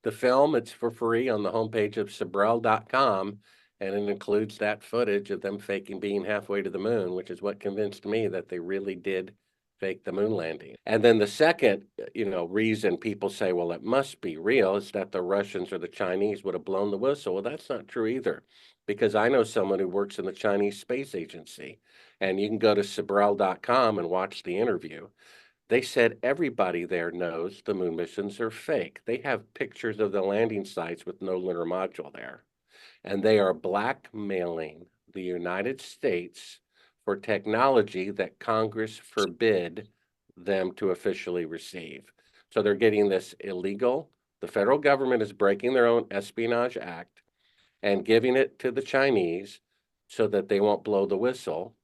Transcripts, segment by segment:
the film. It's for free on the homepage of Sabrel.com, and it includes that footage of them faking being halfway to the moon, which is what convinced me that they really did fake the moon landing. And then the second, reason people say, well, it must be real is that the Russians or the Chinese would have blown the whistle. Well, that's not true either, because I know someone who works in the Chinese Space Agency, and you can go to Sabrel.com and watch the interview. They said everybody there knows the moon missions are fake. They have pictures of the landing sites with no lunar module there, and they are blackmailing the United States for technology that Congress forbid them to officially receive. So they're getting this illegal. The federal government is breaking their own Espionage Act and giving it to the Chinese so that they won't blow the whistle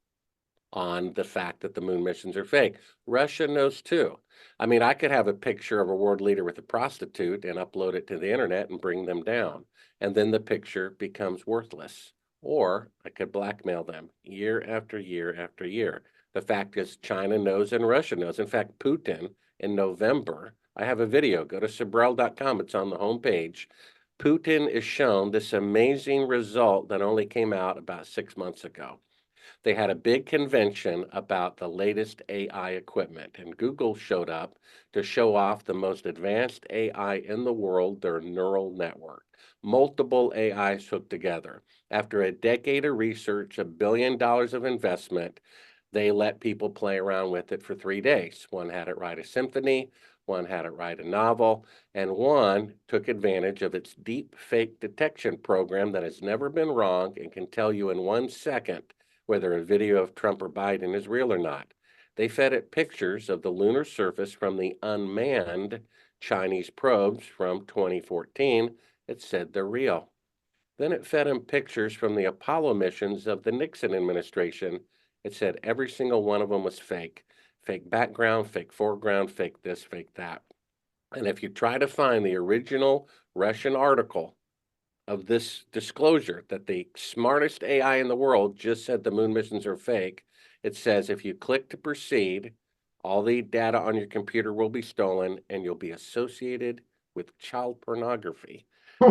on the fact that the moon missions are fake. Russia knows too. I mean, I could have a picture of a world leader with a prostitute and upload it to the internet and bring them down, and then the picture becomes worthless. Or I could blackmail them year after year after year. The fact is, China knows and Russia knows. In fact, Putin in November, I have a video, go to Sabrel.com, it's on the homepage. Putin is shown this amazing result that only came out about 6 months ago. They had a big convention about the latest AI equipment, and Google showed up to show off the most advanced AI in the world, their neural network. Multiple AIs hooked together. After a decade of research, $1 billion of investment, they let people play around with it for 3 days. One had it write a symphony, one had it write a novel, and one took advantage of its deep fake detection program that has never been wrong and can tell you in 1 second whether a video of Trump or Biden is real or not. They fed it pictures of the lunar surface from the unmanned Chinese probes from 2014. It said they're real. Then it fed them pictures from the Apollo missions of the Nixon administration. It said every single one of them was fake. Fake background, fake foreground, fake this, fake that. And if you try to find the original Russian article of this disclosure that the smartest AI in the world just said the moon missions are fake, it says if you click to proceed, all the data on your computer will be stolen and you'll be associated with child pornography.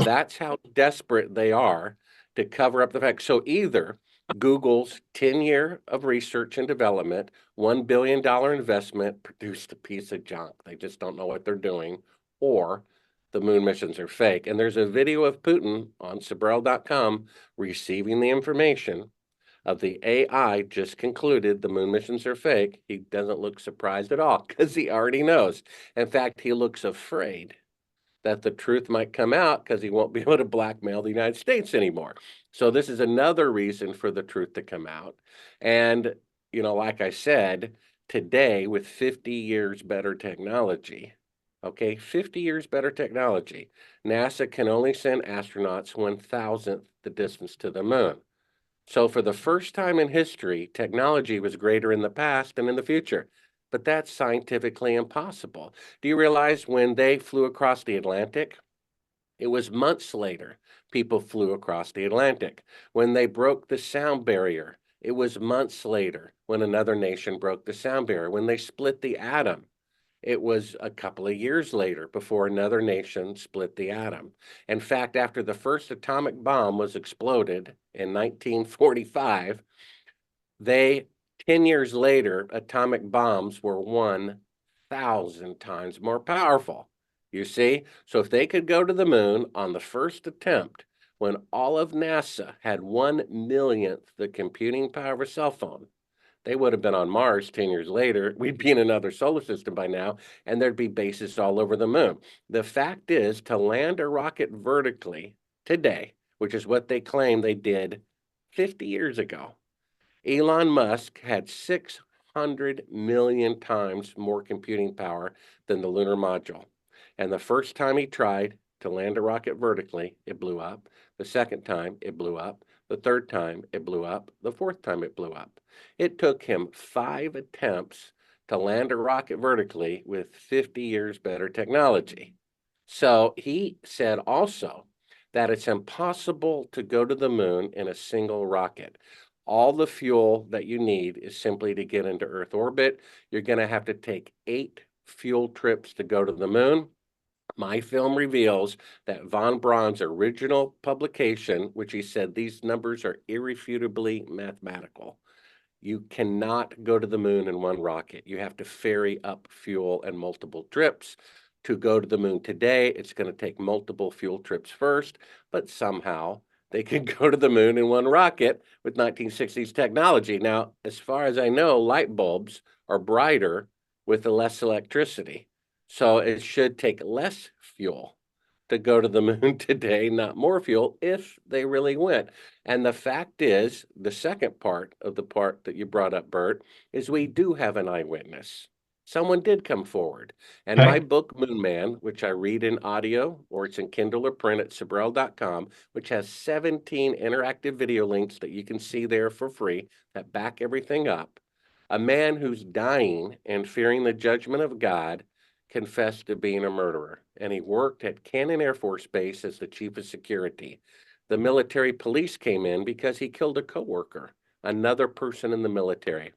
That's how desperate they are to cover up the fact. So either Google's 10-year of research and development, $1 billion investment produced a piece of junk. They just don't know what they're doing, or the moon missions are fake. And there's a video of Putin on Sabrel.com receiving the information of the AI just concluded the moon missions are fake. He doesn't look surprised at all because he already knows. In fact, he looks afraid that the truth might come out because he won't be able to blackmail the United States anymore. So this is another reason for the truth to come out. And, like I said, today with 50 years better technology, okay, 50 years better technology, NASA can only send astronauts 1,000th the distance to the moon. So for the first time in history, technology was greater in the past than in the future. But that's scientifically impossible. Do you realize when they flew across the Atlantic, it was months later people flew across the Atlantic. When they broke the sound barrier, it was months later when another nation broke the sound barrier. When they split the atom, it was a couple of years later before another nation split the atom. In fact, after the first atomic bomb was exploded in 1945, 10 years later, atomic bombs were 1,000 times more powerful. You see? So if they could go to the moon on the first attempt, when all of NASA had 1/1,000,000th the computing power of a cell phone, they would have been on Mars 10 years later. We'd be in another solar system by now, and there'd be bases all over the moon. The fact is, to land a rocket vertically today, which is what they claim they did 50 years ago, Elon Musk had 600 million times more computing power than the lunar module. And the first time he tried to land a rocket vertically, it blew up. The second time, it blew up. The third time, it blew up. The fourth time, it blew up. It took him 5 attempts to land a rocket vertically with 50 years better technology. So he said also that it's impossible to go to the moon in a single rocket. All the fuel that you need is simply to get into Earth orbit. You're going to have to take 8 fuel trips to go to the moon. My film reveals that von Braun's original publication, which he said these numbers are irrefutably mathematical. You cannot go to the moon in one rocket. You have to ferry up fuel and multiple trips. To go to the moon today, it's going to take multiple fuel trips first, but somehow they can go to the moon in one rocket with 1960s technology. Now, as far as I know, light bulbs are brighter with the less electricity. So it should take less fuel to go to the moon today, not more fuel, if they really went. And the fact is, the second part of the part that you brought up, Bert, is we do have an eyewitness. Someone did come forward. And my Okay. book, Moon Man, which I read in audio or it's in Kindle or print at Sabrell.com, which has 17 interactive video links that you can see there for free that back everything up. A man who's dying and fearing the judgment of God confessed to being a murderer, and he worked at Cannon Air Force Base as the chief of security. The military police came in because he killed a coworker, another person in the military.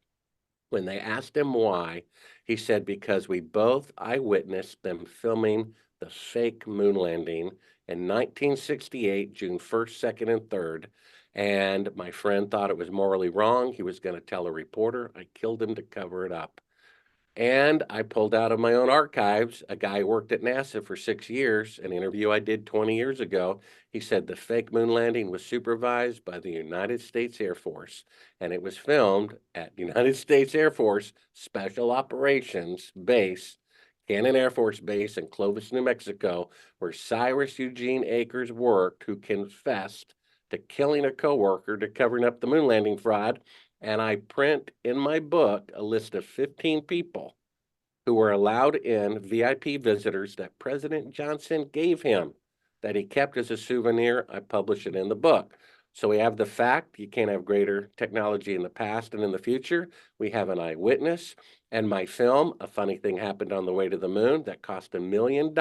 When they asked him why, he said, because we both eyewitnessed them filming the fake moon landing in 1968, June 1st, 2nd, and 3rd. And my friend thought it was morally wrong. He was going to tell a reporter. I killed him to cover it up. And I pulled out of my own archives a guy who worked at NASA for 6 years, an interview I did 20 years ago. He said the fake moon landing was supervised by the United States Air Force, and it was filmed at United States Air Force Special Operations Base, Cannon Air Force Base in Clovis, New Mexico, where Cyrus Eugene Akers worked, who confessed to killing a coworker to covering up the moon landing fraud. And I print in my book a list of 15 people who were allowed in, VIP visitors that President Johnson gave him that he kept as a souvenir. I publish it in the book. So we have the fact you can't have greater technology in the past and in the future. We have an eyewitness. And my film, A Funny Thing Happened on the Way to the Moon, that cost $1 million,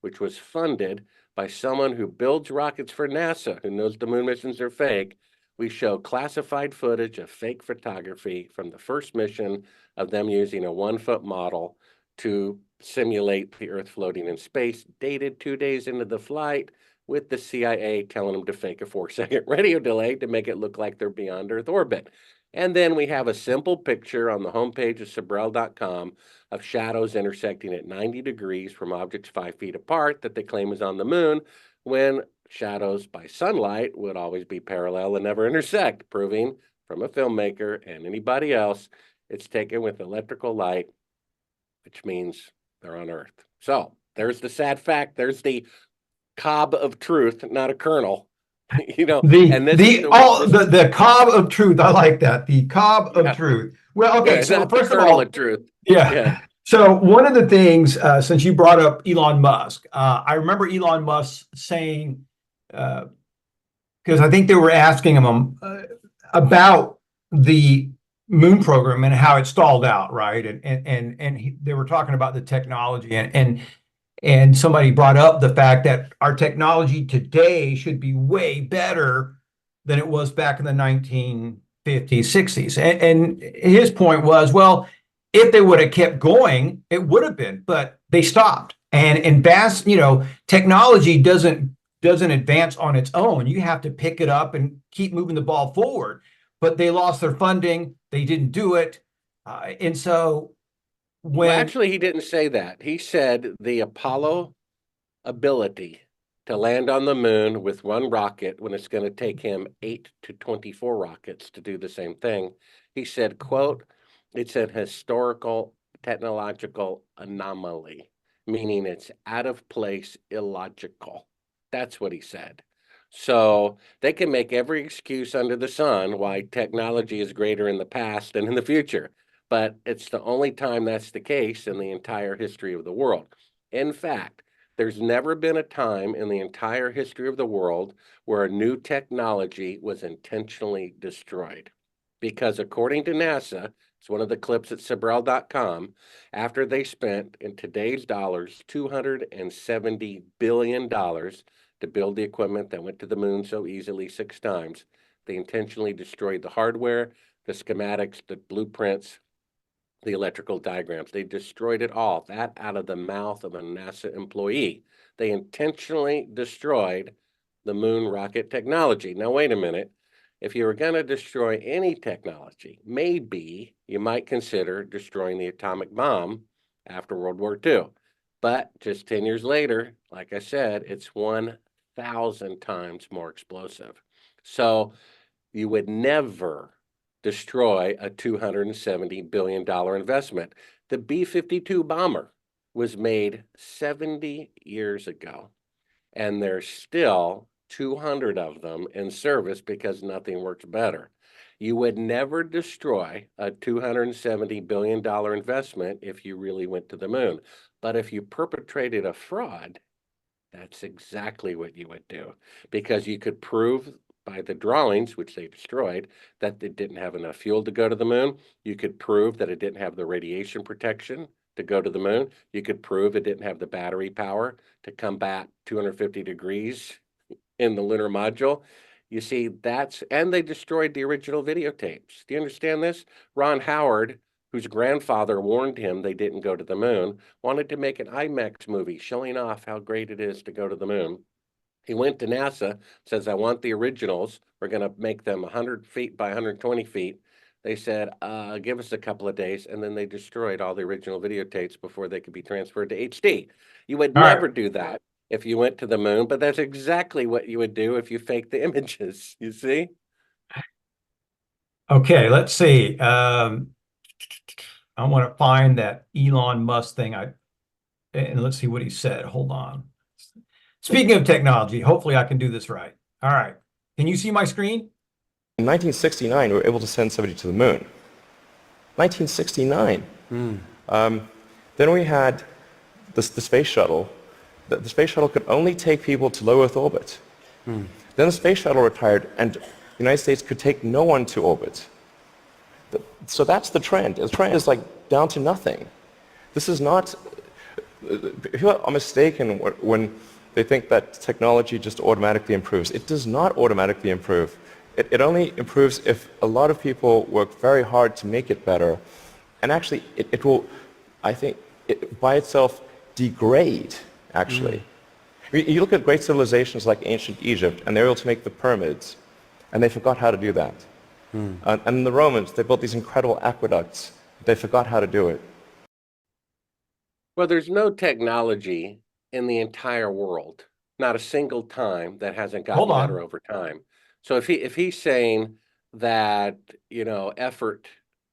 which was funded by someone who builds rockets for NASA, who knows the moon missions are fake. We show classified footage of fake photography from the first mission of them using a 1-foot model to simulate the Earth floating in space, dated 2 days into the flight, with the CIA telling them to fake a 4-second radio delay to make it look like they're beyond Earth orbit. And then we have a simple picture on the homepage of Sabrell.com of shadows intersecting at 90 degrees from objects 5 feet apart that they claim is on the moon, when shadows by sunlight would always be parallel and never intersect, proving from a filmmaker and anybody else it's taken with electrical light, which means they're on Earth. So there's the sad fact. There's the cob of truth, not a kernel. And this is The cob of truth. I like that. The cob of yeah, truth. Well, okay. yeah, So not the first of kernel of all, truth. Yeah. yeah. So one of the things, since you brought up Elon Musk, I remember Elon Musk saying, because I think they were asking him about the moon program and how it stalled out, right? And they were talking about the technology, and somebody brought up the fact that our technology today should be way better than it was back in the 1950s, 60s. And his point was, well, if they would have kept going, it would have been, but they stopped. And vast, technology doesn't advance on its own. You have to pick it up and keep moving the ball forward. But they lost their funding. They didn't do it. And so Well, when actually, he didn't say that. He said the Apollo ability to land on the moon with one rocket when it's going to take him 8 to 24 rockets to do the same thing. He said, quote, it's an historical technological anomaly, meaning it's out of place, illogical. That's what he said. So they can make every excuse under the sun why technology is greater in the past than in the future, but it's the only time that's the case in the entire history of the world. In fact, there's never been a time in the entire history of the world where a new technology was intentionally destroyed. Because according to NASA, it's one of the clips at Sabrell.com, after they spent, in today's dollars, $270 billion to build the equipment that went to the moon so easily 6 times, they intentionally destroyed the hardware, the schematics, the blueprints, the electrical diagrams. They destroyed it all. That out of the mouth of a NASA employee. They intentionally destroyed the moon rocket technology. Now, wait a minute. If you were going to destroy any technology, maybe you might consider destroying the atomic bomb after World War II. But just 10 years later, like I said, it's 1,000 times more explosive. So you would never destroy a $270 billion investment. The B-52 bomber was made 70 years ago, and there's still 200 of them in service because nothing works better. You would never destroy a $270 billion investment if you really went to the moon. But if you perpetrated a fraud, that's exactly what you would do, because you could prove by the drawings, which they destroyed, that it didn't have enough fuel to go to the moon. You could prove that it didn't have the radiation protection to go to the moon. You could prove it didn't have the battery power to combat 250 degrees in the lunar module. You see, and they destroyed the original videotapes. Do you understand this? Ron Howard, whose grandfather warned him they didn't go to the moon, wanted to make an IMAX movie showing off how great it is to go to the moon. He went to NASA, says, I want the originals. We're going to make them 100 feet by 120 feet. They said, give us a couple of days. And then they destroyed all the original videotapes before they could be transferred to HD. You would never do that if you went to the moon, but that's exactly what you would do if you faked the images, you see? Okay, let's see. I want to find that Elon Musk thing. And let's see what he said. Hold on. Speaking of technology, hopefully I can do this right. All right. Can you see my screen? In 1969, we were able to send somebody to the moon. 1969. Then we had the space shuttle. The space shuttle could only take people to low Earth orbit. Then the space shuttle retired, and the United States could take no one to orbit. So that's the trend. The trend is like down to nothing. This is not... People are mistaken when they think that technology just automatically improves. It does not automatically improve. It only improves if a lot of people work very hard to make it better. And actually, it will, I think, by itself degrade, actually. You look at great civilizations like ancient Egypt, and they were able to make the pyramids, and they forgot how to do that. And the Romans, they built these incredible aqueducts. They forgot how to do it. Well, there's no technology in the entire world, not a single time, that hasn't gotten better over time. So if he's saying that, effort,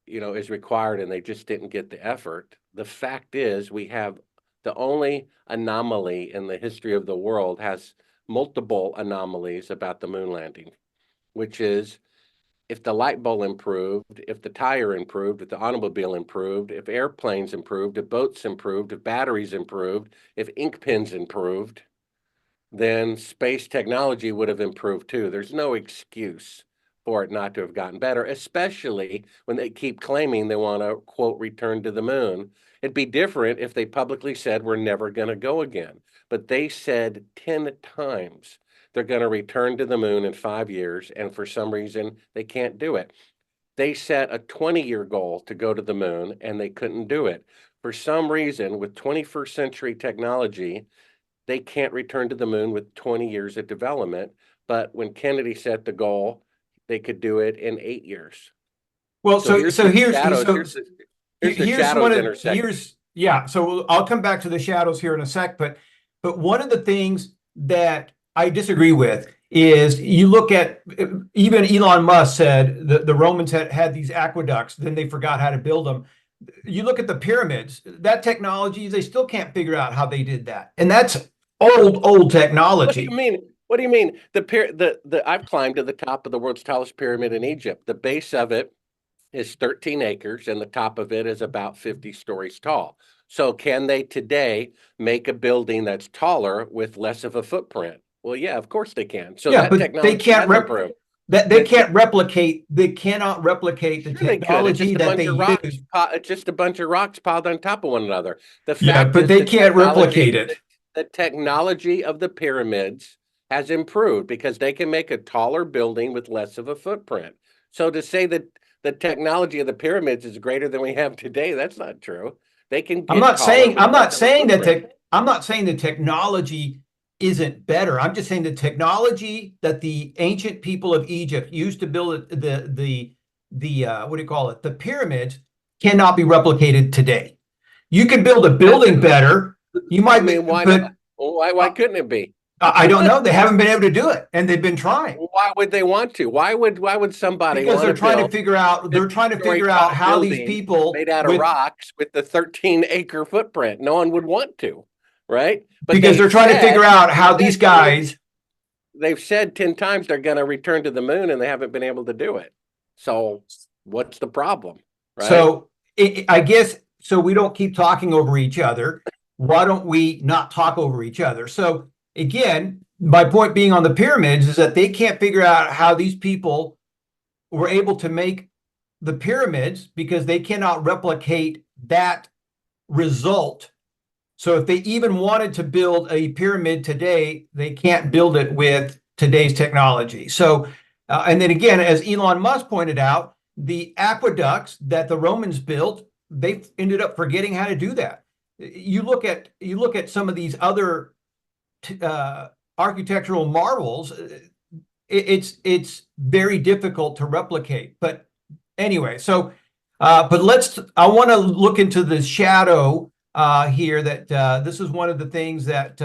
is required and they just didn't get the effort, the fact is we have the only anomaly in the history of the world has multiple anomalies about the moon landing, which is if the light bulb improved, if the tire improved, if the automobile improved, if airplanes improved, if boats improved, if batteries improved, if ink pens improved, then space technology would have improved too. There's no excuse for it not to have gotten better, especially when they keep claiming they want to, quote, return to the moon. It'd be different if they publicly said we're never going to go again. But they said 10 times they're going to return to the moon in 5 years, and for some reason, they can't do it. They set a 20-year goal to go to the moon, and they couldn't do it. For some reason, with 21st century technology, they can't return to the moon with 20 years of development. But when Kennedy set the goal, they could do it in 8 years. Well, so here's the shadows intersecting. Yeah, so I'll come back to the shadows here in a sec, but one of the things that I disagree with is you look at, even Elon Musk said the Romans had these aqueducts, then they forgot how to build them. You look at the pyramids, that technology, they still can't figure out how they did that. And that's old technology. What do you mean? I've climbed to the top of the world's tallest pyramid in Egypt. The base of it is 13 acres, and the top of it is about 50 stories tall. So can they today make a building that's taller with less of a footprint? Well, yeah, of course they can. So yeah, that but technology they can't improved. they can't replicate. They cannot replicate the technology that they use. It's just a bunch of rocks piled on top of one another. But they can't replicate it. The technology of the pyramids has improved because they can make a taller building with less of a footprint. So to say that the technology of the pyramids is greater than we have today. That's not true. They can I'm get not taller saying, with I'm not less of a saying that footprint. I'm not saying the technology isn't better. I'm just saying the technology that the ancient people of Egypt used to build the what do you call it? The pyramids cannot be replicated today. You can build a building better. You I might be, mean, why not? but Why couldn't it be? I don't know. They haven't been able to do it, and they've been trying Why would they want to? Why would somebody because want they're to trying to build figure out. They're trying to 50-story figure out tall how these building people made out of with rocks with the 13-acre footprint? No one would want to, right? But because they're trying to figure out how these guys. they've said 10 times they're going to return to the moon and they haven't been able to do it. So what's the problem, right? So I guess so we don't keep talking over each other. Why don't we not talk over each other? So again, my point being on the pyramids is that they can't figure out how these people were able to make the pyramids because they cannot replicate that result. So if they even wanted to build a pyramid today, they can't build it with today's technology. So, and then again, as Elon Musk pointed out, the aqueducts that the Romans built, they ended up forgetting how to do that. You look at some of these other architectural marvels. It's very difficult to replicate. But anyway, so but I want to look into the shadow here. That this is one of the things that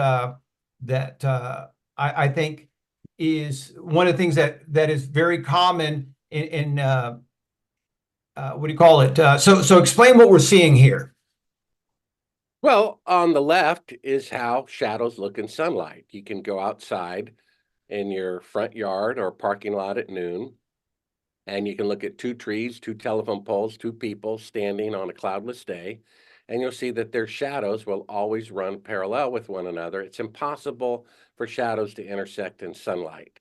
I think is one of the things that is very common in what do you call it? So explain what we're seeing here. Well, on the left is how shadows look in sunlight. You can go outside in your front yard or parking lot at noon, and you can look at two trees, two telephone poles, two people standing on a cloudless day, and you'll see that their shadows will always run parallel with one another. It's impossible for shadows to intersect in sunlight.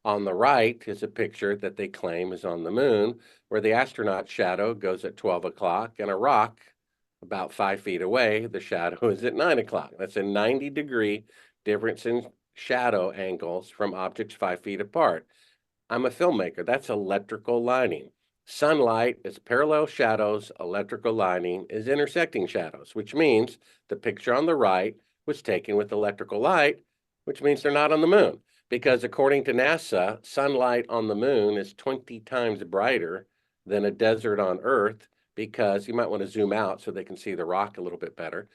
On the right is a picture that they claim is on the moon, where the astronaut shadow goes at 12 o'clock, and a rock about 5 feet away, the shadow is at 9 o'clock. That's a 90-degree difference in shadow angles from objects 5 feet apart. I'm a filmmaker. That's electrical lining. Sunlight is parallel shadows. Electrical lining is intersecting shadows, which means the picture on the right was taken with electrical light, which means they're not on the moon. Because according to NASA, sunlight on the moon is 20 times brighter than a desert on Earth, because you might want to zoom out so they can see the rock a little bit better,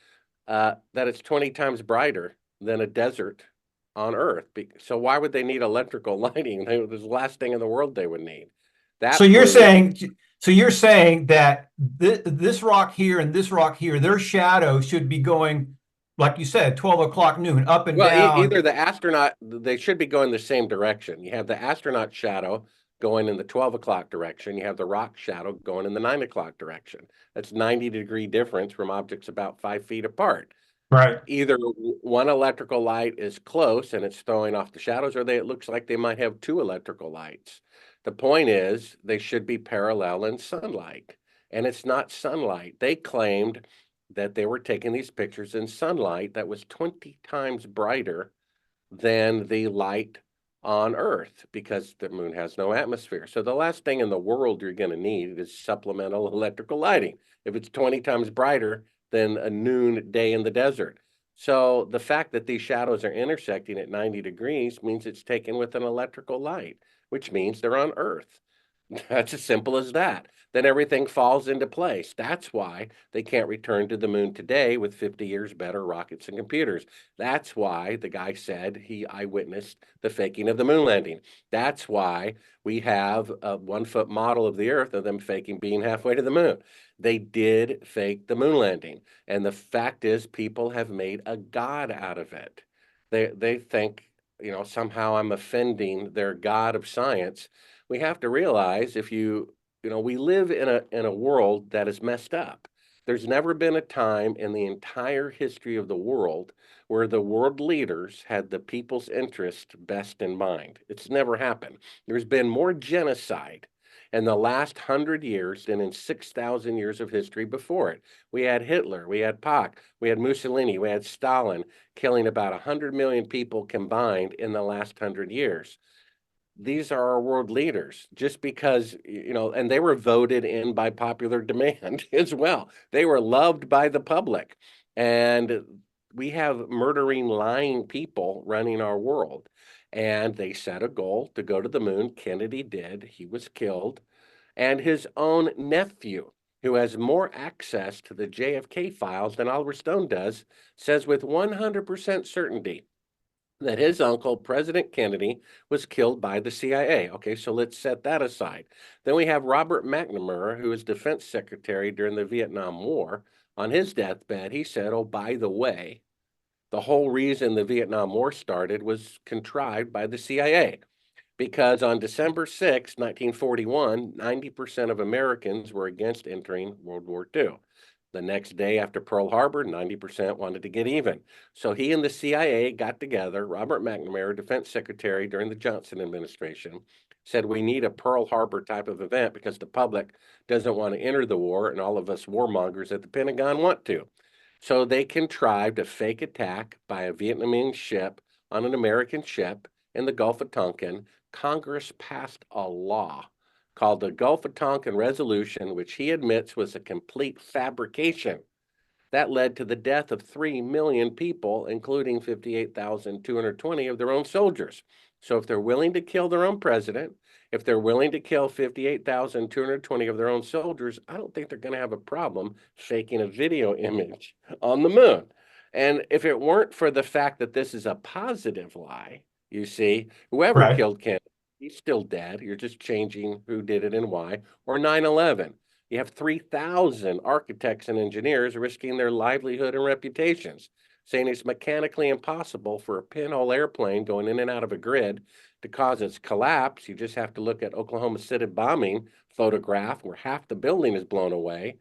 that it's 20 times brighter than a desert on Earth. So why would they need electrical lighting? It was the last thing in the world they would need. So you're saying that this rock here and this rock here, their shadow should be going, like you said, 12 o'clock noon, up and well, down. either the astronaut, they should be going the same direction. You have the astronaut shadow going in the 12 o'clock direction. You have the rock shadow going in the 9 o'clock direction. That's 90-degree difference from objects about 5 feet apart. Right. Either one electrical light is close and it's throwing off the shadows, or it looks like they might have two electrical lights. The point is they should be parallel in sunlight, and it's not sunlight. They claimed that they were taking these pictures in sunlight that was 20 times brighter than the light on Earth, because the moon has no atmosphere. So the last thing in the world you're going to need is supplemental electrical lighting if it's 20 times brighter than a noon day in the desert. So the fact that these shadows are intersecting at 90 degrees means it's taken with an electrical light, which means they're on Earth. That's as simple as that. Then everything falls into place. That's why they can't return to the moon today with 50 years better rockets and computers. That's why the guy said he eyewitnessed the faking of the moon landing. That's why we have a 1-foot model of the Earth of them faking being halfway to the moon. They did fake the moon landing. And the fact is, people have made a god out of it. They think, somehow I'm offending their god of science. We have to realize we live in a world that is messed up. There's never been a time in the entire history of the world where the world leaders had the people's interest best in mind. It's never happened. There's been more genocide in the last 100 years than in 6,000 years of history before it. We had Hitler, we had Pac, we had Mussolini, we had Stalin, killing about 100 million people combined in the last 100 years. these are our world leaders just because, and they were voted in by popular demand as well. They were loved by the public. And we have murdering, lying people running our world. And they set a goal to go to the moon. Kennedy did. He was killed. And his own nephew, who has more access to the JFK files than Oliver Stone does, says with 100% certainty that his uncle, President Kennedy, was killed by the CIA. Okay, so let's set that aside. Then we have Robert McNamara, who was defense secretary during the Vietnam War. On his deathbed, he said, oh, by the way, the whole reason the Vietnam War started was contrived by the CIA. Because on December 6, 1941, 90% of Americans were against entering World War II. The next day after Pearl Harbor, 90% wanted to get even. So he and the CIA got together. Robert McNamara, defense secretary during the Johnson administration, said we need a Pearl Harbor type of event because the public doesn't want to enter the war and all of us warmongers at the Pentagon want to. So they contrived a fake attack by a Vietnamese ship on an American ship in the Gulf of Tonkin. Congress passed a law called the Gulf of Tonkin Resolution, which he admits was a complete fabrication. That led to the death of 3 million people, including 58,220 of their own soldiers. So if they're willing to kill their own president, if they're willing to kill 58,220 of their own soldiers, I don't think they're going to have a problem faking a video image on the moon. And if it weren't for the fact that this is a positive lie, you see, whoever Right. killed Kennedy, he's still dead. You're just changing who did it and why. Or 9/11. You have 3,000 architects and engineers risking their livelihood and reputations, saying it's mechanically impossible for a pinhole airplane going in and out of a grid to cause its collapse. You just have to look at Oklahoma City bombing photograph where half the building is blown away.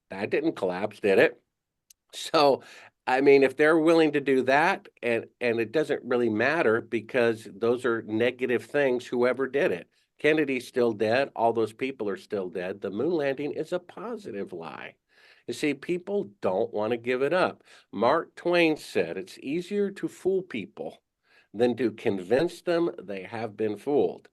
That didn't collapse, did it? So, I mean, if they're willing to do that, and it doesn't really matter because those are negative things, whoever did it. Kennedy's still dead. All those people are still dead. The moon landing is a positive lie. You see, people don't want to give it up. Mark Twain said it's easier to fool people than to convince them they have been fooled.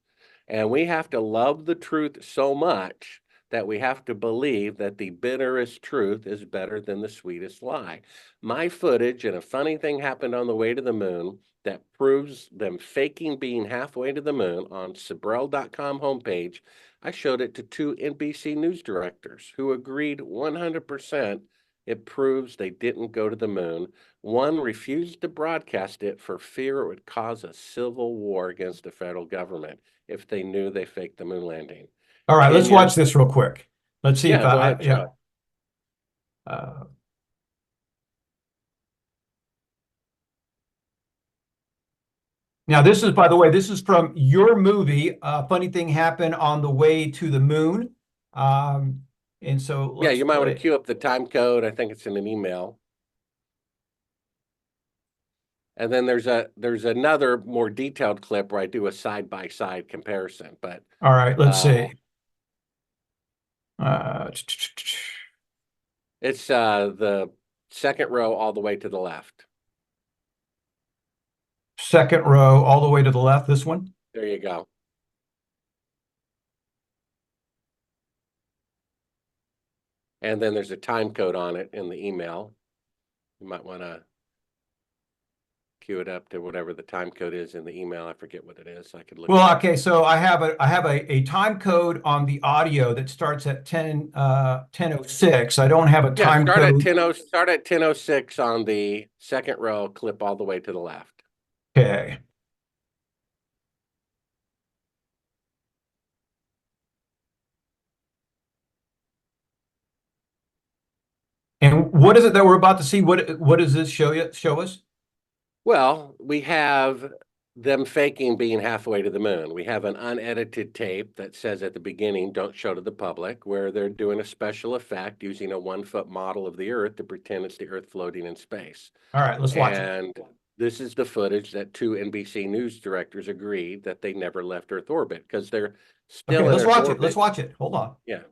And we have to love the truth so much that we have to believe that the bitterest truth is better than the sweetest lie. My footage, and a funny thing happened on the way to the moon that proves them faking being halfway to the moon on Sabrel.com homepage. I showed it to 2 NBC News directors who agreed 100% it proves they didn't go to the moon. One refused to broadcast it for fear it would cause a civil war against the federal government if they knew they faked the moon landing. All right, 10 let's years watch this real quick. Let's see if Yeah, go ahead, yeah. Chuck. Now, this is, by the way, this is from your movie. Funny thing happened on the way to the moon. And so Yeah, let's you might want to play. queue up the time code. I think it's in an email. And then there's another more detailed clip where I do a side-by-side comparison. But All right, let's uh, see. it's the second row all the way to the left. Second row all the way to the left, this one. There you go. And then there's a time code on it in the email. You might want to queue it up to whatever the time code is in the email. I forget what it is. I could look. Well, okay, so I have a time code on the audio that starts at 10:06. I don't have a Yeah, time start at code. start at 10:06 on the second row, clip all the way to the left. Okay. And what is it that we're about to see? What does this show us? Well, we have them faking being halfway to the moon. We have an unedited tape that says at the beginning, don't show to the public, where they're doing a special effect using a 1-foot model of the Earth to pretend it's the Earth floating in space. All right, let's watch it. And this is the footage that 2 NBC News directors agreed that they never left Earth orbit because they're still Okay, in let's Earth watch orbit. it. Let's watch it. Hold on. Yeah.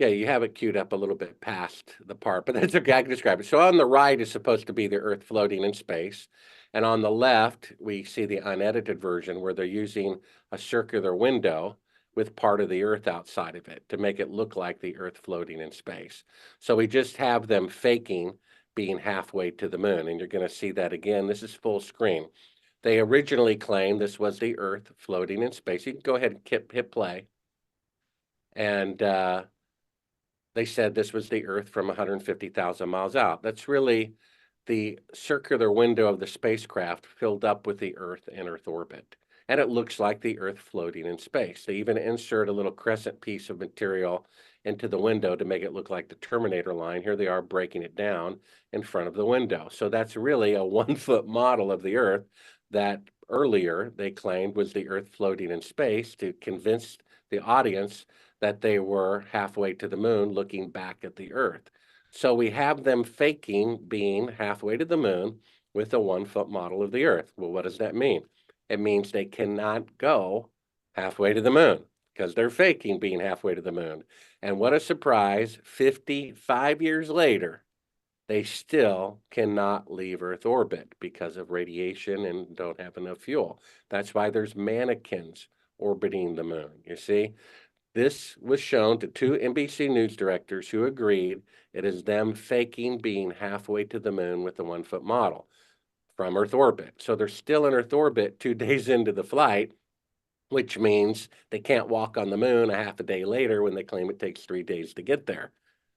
Yeah, you have it queued up a little bit past the part, but that's okay. I can describe it. So on the right is supposed to be the Earth floating in space. And on the left, we see the unedited version where they're using a circular window with part of the Earth outside of it to make it look like the Earth floating in space. So we just have them faking being halfway to the moon. And you're going to see that again. This is full screen. They originally claimed this was the Earth floating in space. You can go ahead and hit play. And they said this was the Earth from 150,000 miles out. That's really the circular window of the spacecraft filled up with the Earth and Earth orbit. And it looks like the Earth floating in space. They even insert a little crescent piece of material into the window to make it look like the Terminator line. Here they are breaking it down in front of the window. So that's really a 1-foot model of the Earth that earlier they claimed was the Earth floating in space to convince the audience that they were halfway to the moon looking back at the Earth. So we have them faking being halfway to the moon with a 1-foot model of the Earth. Well, what does that mean? It means they cannot go halfway to the moon because they're faking being halfway to the moon. And what a surprise, 55 years later, they still cannot leave Earth orbit because of radiation and don't have enough fuel. That's why there's mannequins orbiting the moon, you see? This was shown to 2 NBC News directors who agreed it is them faking being halfway to the moon with the 1-foot model from Earth orbit. So they're still in Earth orbit 2 days into the flight, which means they can't walk on the moon a half a day later when they claim it takes 3 days to get there.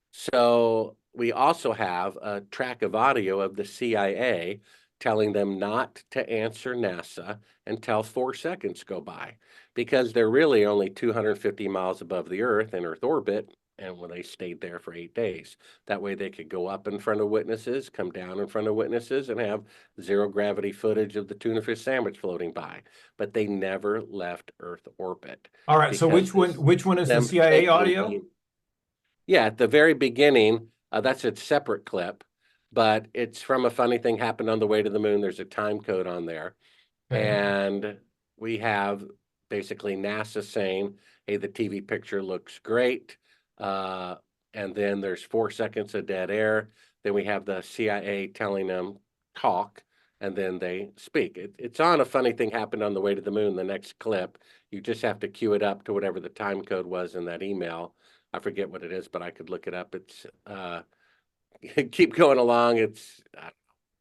So we also have a track of audio of the CIA telling them not to answer NASA until 4 seconds go by because they're really only 250 miles above the Earth in Earth orbit. And when they stayed there for 8 days, that way they could go up in front of witnesses, come down in front of witnesses, and have zero gravity footage of the tuna fish sandwich floating by. But they never left Earth orbit. All right. So because which one is the them CIA faking audio? being- Yeah, at the very beginning, that's a separate clip, but it's from a funny thing happened on the way to the moon. There's a time code on there. Okay. And we have basically NASA saying, hey, the TV picture looks great. And then there's 4 seconds of dead air. Then we have the CIA telling them talk, and then they speak. It's on a funny thing happened on the way to the moon, the next clip. You just have to cue it up to whatever the time code was in that email. I forget what it is, but I could look it up. It's keep going along. It's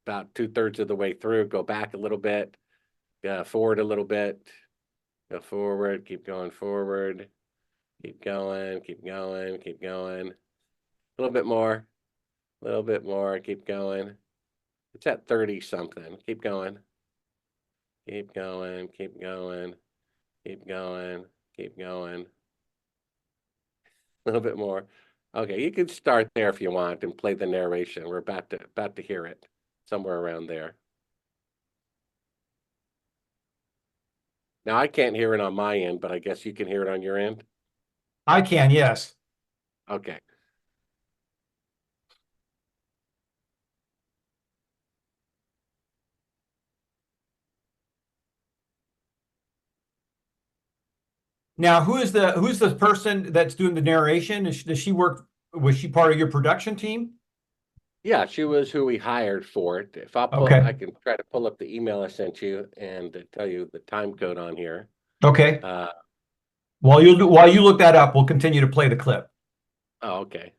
about 2/3 of the way through. Go back a little bit. Forward a little bit, go forward, keep going forward, keep going, keep going, keep going. A little bit more, keep going. It's at 30 something. Keep going. Keep going, keep going, keep going, keep going. A little bit more. Okay, you can start there if you want and play the narration. We're about to hear it somewhere around there. Now, I can't hear it on my end, but I guess you can hear it on your end? I can, yes. Okay. Now, who's the person that's doing the narration? Does she work? Was she part of your production team? Yeah, she was who we hired for it. If I pull, Okay. I can try to pull up the email I sent you and tell you the time code on here. Okay. Uh, While you look that up, we'll continue to play the clip. oh, okay.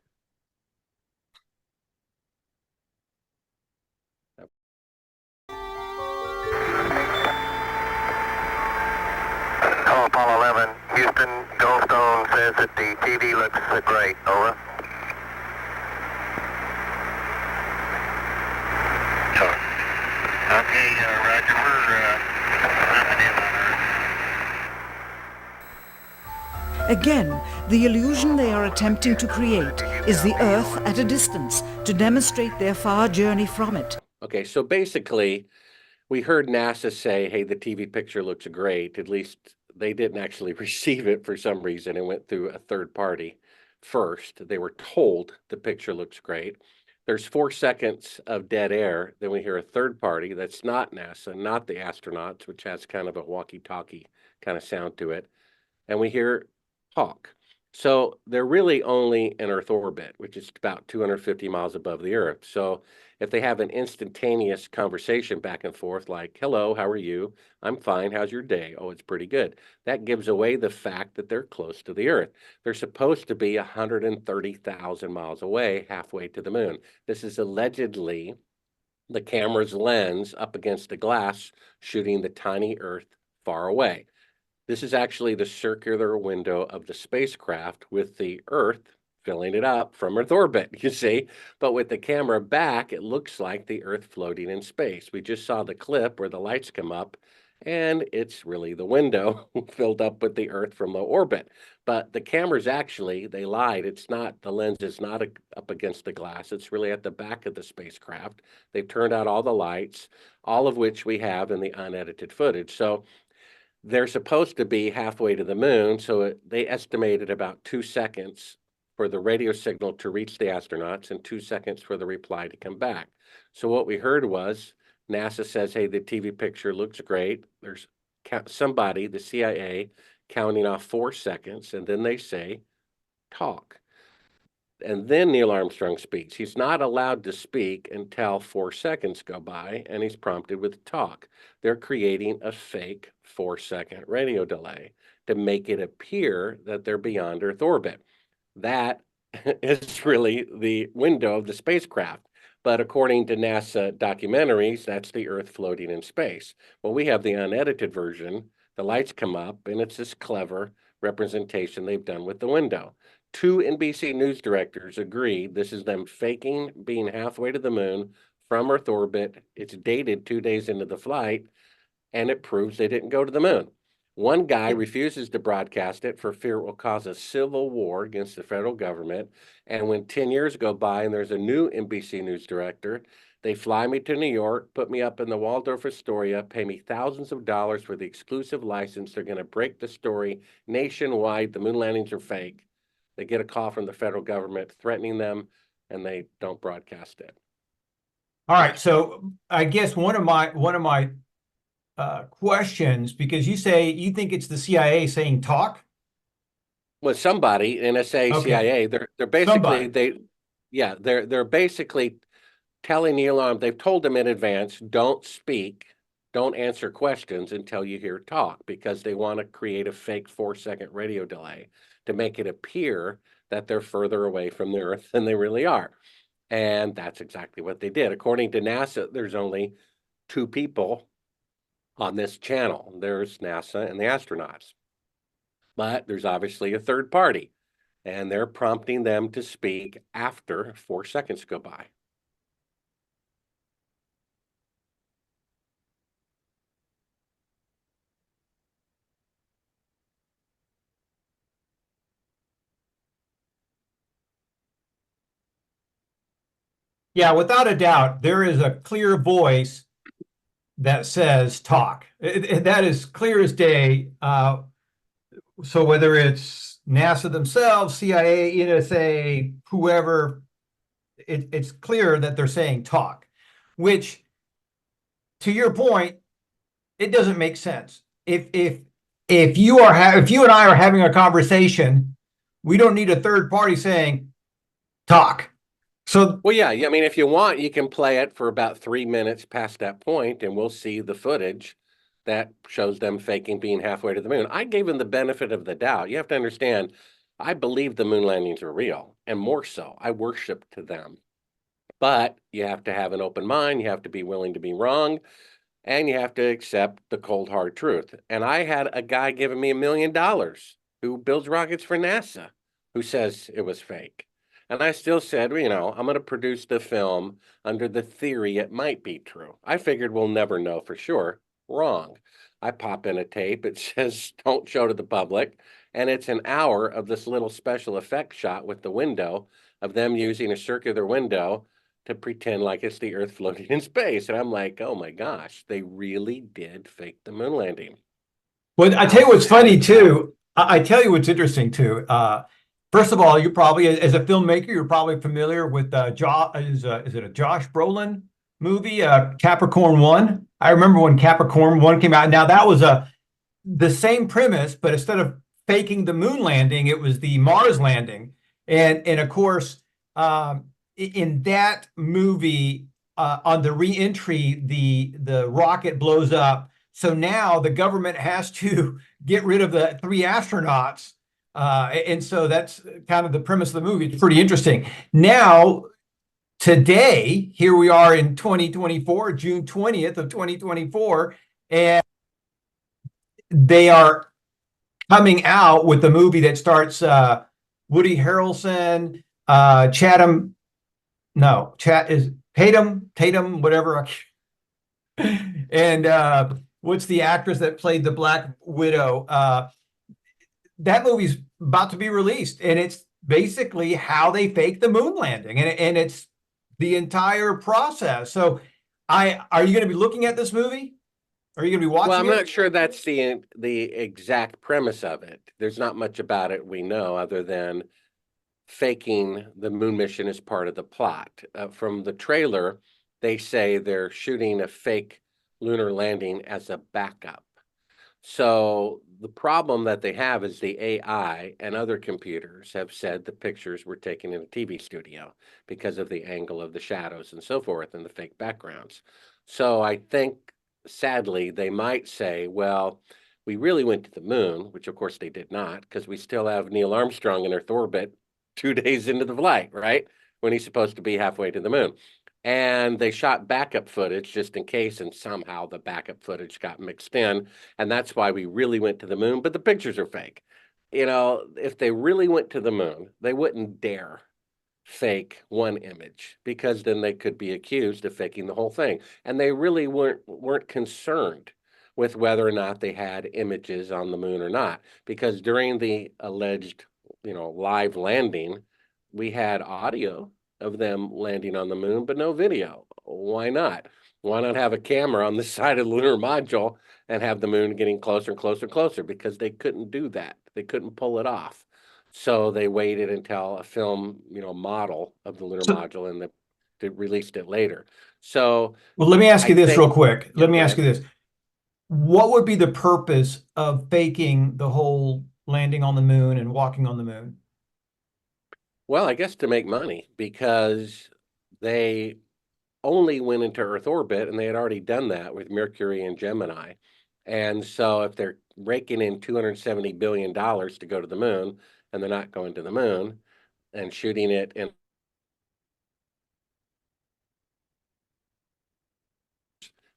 Hello, Apollo 11. Houston, Goldstone says that the TV looks great. Over. Sure. Okay, Roger. We're Again, the illusion they are attempting to create is the Earth at a distance to demonstrate their far journey from it. Okay, so basically, we heard NASA say, hey, the TV picture looks great. At least they didn't actually receive it for some reason. It went through a third party first. They were told the picture looks great. There's 4 seconds of dead air. Then we hear a third party that's not NASA, not the astronauts, which has kind of a walkie-talkie kind of sound to it. And we hear talk. So they're really only in Earth orbit, which is about 250 miles above the Earth. So if they have an instantaneous conversation back and forth, like, hello, how are you? I'm fine. How's your day? Oh, it's pretty good. That gives away the fact that they're close to the Earth. They're supposed to be 130,000 miles away, halfway to the moon. This is allegedly the camera's lens up against the glass, shooting the tiny Earth far away. This is actually the circular window of the spacecraft with the Earth filling it up from Earth orbit, you see. But with the camera back, it looks like the Earth floating in space. We just saw the clip where the lights come up, and it's really the window filled up with the Earth from low orbit. But the cameras actually, they lied. It's not, the lens is not up against the glass. It's really at the back of the spacecraft. They've turned out all the lights, all of which we have in the unedited footage. So they're supposed to be halfway to the moon, so they estimated about 2 seconds for the radio signal to reach the astronauts and 2 seconds for the reply to come back. So what we heard was NASA says, hey, the TV picture looks great. There's somebody, the CIA, counting off 4 seconds, and then they say, talk. And then Neil Armstrong speaks. He's not allowed to speak until 4 seconds go by, and he's prompted with talk. They're creating a fake 4-second radio delay to make it appear that they're beyond Earth orbit. That is really the window of the spacecraft. But according to NASA documentaries, that's the Earth floating in space. Well, we have the unedited version. The lights come up, and it's this clever representation they've done with the window. 2 NBC News directors agreed this is them faking being halfway to the moon from Earth orbit. It's dated 2 days into the flight, and it proves they didn't go to the moon. One guy refuses to broadcast it for fear it will cause a civil war against the federal government. And when 10 years go by and there's a new NBC News director, they fly me to New York, put me up in the Waldorf Astoria, pay me thousands of dollars for the exclusive license. They're going to break the story nationwide. The moon landings are fake. They get a call from the federal government threatening them, and they don't broadcast it. All right, so I guess one of my questions, because you say you think it's the CIA saying talk. Well, somebody, NSA, Okay. CIA, they're basically Somebody. they're basically telling Neil Armstrong, they've told him in advance, don't speak, don't answer questions until you hear talk, because they want to create a fake 4-second radio delay to make it appear that they're further away from the Earth than they really are. And that's exactly what they did. According to NASA, there's only 2 people on this channel. There's NASA and the astronauts. But there's obviously a third party, and they're prompting them to speak after 4 seconds go by. Yeah, without a doubt, there is a clear voice that says talk. That is clear as day. So whether it's NASA themselves, CIA, NSA, whoever, it's clear that they're saying talk, which, to your point, it doesn't make sense. If you and I are having a conversation, we don't need a third party saying talk. So, Well, yeah, I mean, if you want, you can play it for about 3 minutes past that point, and we'll see the footage that shows them faking being halfway to the moon. I gave them the benefit of the doubt. You have to understand, I believe the moon landings are real, and more so, I worship to them. But you have to have an open mind, you have to be willing to be wrong, and you have to accept the cold, hard truth. And I had a guy giving me $1 million who builds rockets for NASA, who says it was fake. And I still said, well, I'm going to produce the film under the theory it might be true. I figured we'll never know for sure. Wrong. I pop in a tape. It says, don't show to the public. And it's an hour of this little special effect shot with the window of them using a circular window to pretend like it's the Earth floating in space. And I'm like, oh my gosh, they really did fake the moon landing. well, I tell you what's funny too. I tell you what's interesting too. First of all, you probably, as a filmmaker, you're probably familiar with is it a Josh Brolin movie, Capricorn 1? I remember when Capricorn 1 came out. Now that was the same premise, but instead of faking the moon landing. It was the Mars landing. And of course, in that movie, on the re-entry, the rocket blows up. So now the government has to get rid of the 3 astronauts. And so that's kind of the premise of the movie. It's pretty interesting. Now, today, here we are in 2024, June 20th of 2024, and they are coming out with the movie that starts Woody Harrelson, Chatham, no, Chat is Tatum, whatever. And what's the actress that played the Black Widow? That movie's about to be released, and it's basically how they faked the moon landing, and it's the entire process. So, are you going to be looking at this movie? Are you going to be watching Well, I'm it? not sure that's the exact premise of it. There's not much about it we know other than faking the moon mission is part of the plot. From the trailer, they say they're shooting a fake lunar landing as a backup. So the problem that they have is the AI and other computers have said the pictures were taken in a TV studio because of the angle of the shadows and so forth and the fake backgrounds. So I think sadly they might say, well, we really went to the moon, which of course they did not, because we still have Neil Armstrong in Earth orbit 2 days into the flight, right? When he's supposed to be halfway to the moon. And they shot backup footage just in case, and somehow the backup footage got mixed in. And that's why we really went to the moon, but the pictures are fake. You know, if they really went to the moon, they wouldn't dare fake one image because then they could be accused of faking the whole thing. And they really weren't concerned with whether or not they had images on the moon or not, because during the alleged, live landing, we had audio of them landing on the moon, but no video. Why not? Why not have a camera on the side of the lunar module and have the moon getting closer and closer and closer? Because they couldn't do that. They couldn't pull it off. So they waited until a film, model of the lunar So, module and they released it later. So well, let me ask you I this think, real quick. yeah, Let me go ask ahead. you this. What would be the purpose of faking the whole landing on the moon and walking on the moon? Well, I guess to make money because they only went into Earth orbit and they had already done that with Mercury and Gemini. And so if they're raking in $270 billion to go to the moon and they're not going to the moon and shooting it in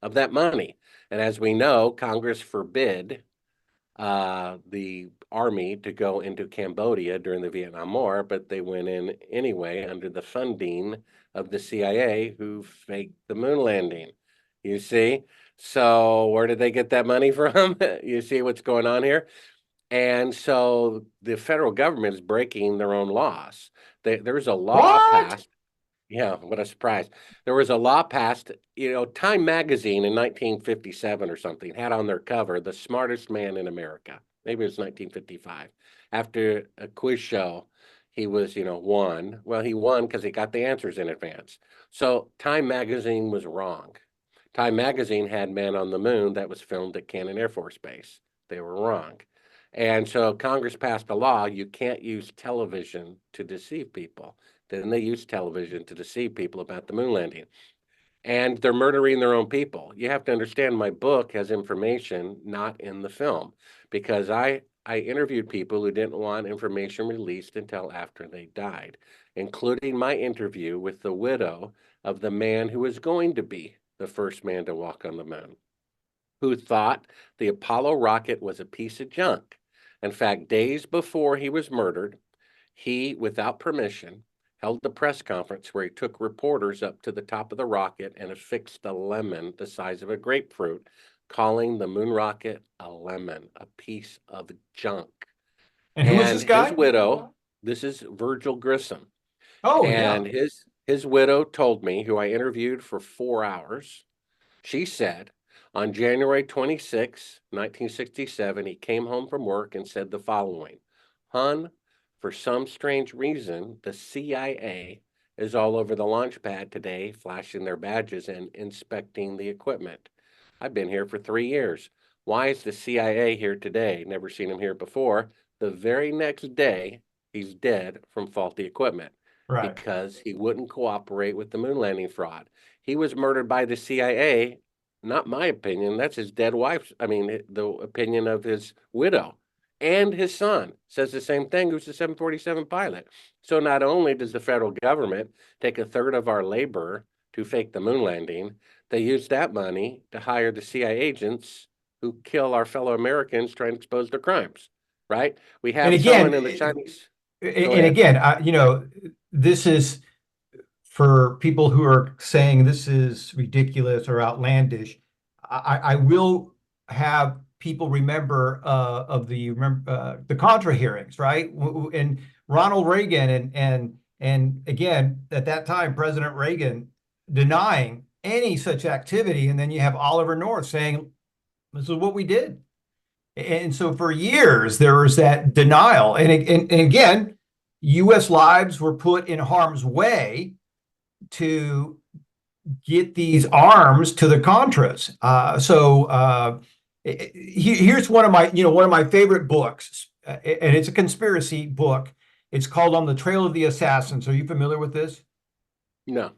of that money. And as we know, Congress forbid the army to go into Cambodia during the Vietnam War, but they went in anyway under the funding of the CIA, who faked the moon landing. You see? So where did they get that money from? You see what's going on here? And so the federal government is breaking their own laws. There's a law What? passed. Yeah, what a surprise. There was a law passed, Time magazine in 1957 or something had on their cover the smartest man in America. Maybe it was 1955. After a quiz show, he was, won. Well, he won because he got the answers in advance. So Time magazine was wrong. Time magazine had Man on the Moon that was filmed at Cannon Air Force Base. They were wrong. And so Congress passed a law, you can't use television to deceive people. Then they use television to deceive people about the moon landing. And they're murdering their own people. You have to understand my book has information not in the film because I interviewed people who didn't want information released until after they died, including my interview with the widow of the man who was going to be the first man to walk on the moon, who thought the Apollo rocket was a piece of junk. In fact, days before he was murdered, he, without permission, held a press conference where he took reporters up to the top of the rocket and affixed a lemon the size of a grapefruit, calling the moon rocket a lemon, a piece of junk. And who is this And guy? his widow, this is Virgil Grissom, Oh, and yeah. his widow told me, who I interviewed for 4 hours, she said, on January 26, 1967, he came home from work and said the following: Hun, for some strange reason, the CIA is all over the launch pad today, flashing their badges and inspecting the equipment. I've been here for 3 years. Why is the CIA here today? Never seen him here before. The very next day, he's dead from faulty equipment Right. because he wouldn't cooperate with the moon landing fraud. He was murdered by the CIA. Not my opinion. That's his dead wife's. I mean, the opinion of his widow. And his son says the same thing, who's the 747 pilot. So not only does the federal government take a third of our labor to fake the moon landing, they use that money to hire the CIA agents who kill our fellow Americans trying to expose their crimes, right? We have And again, someone in the Chinese. Go and ahead. again, you know, this is for people who are saying this is ridiculous or outlandish. I will have people remember of the Contra hearings, right? And Ronald Reagan and again at that time President Reagan denying any such activity, and then you have Oliver North saying this is what we did. And so for years there was that denial, and again, U.S. lives were put in harm's way to get these arms to the Contras. Here's one of my favorite books, and it's a conspiracy book. It's called On the Trail of the Assassins. Are you familiar with this? No.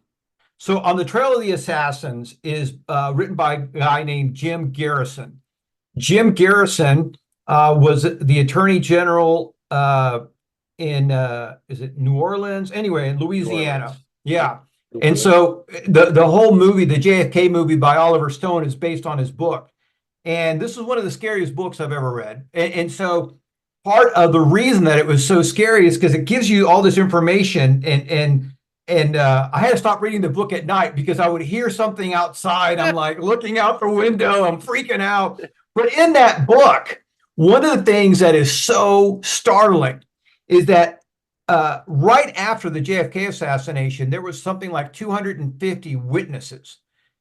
So On the Trail of the Assassins is written by a guy named Jim Garrison. Jim Garrison was the Attorney General in is it New Orleans? Anyway, in Louisiana. Orleans. Yeah. And so the whole movie, the JFK movie by Oliver Stone, is based on his book. And this is one of the scariest books I've ever read. And so part of the reason that it was so scary is because it gives you all this information. And I had to stop reading the book at night because I would hear something outside. I'm like looking out the window, I'm freaking out. But in that book, one of the things that is so startling is that right after the JFK assassination, there was something like 250 witnesses.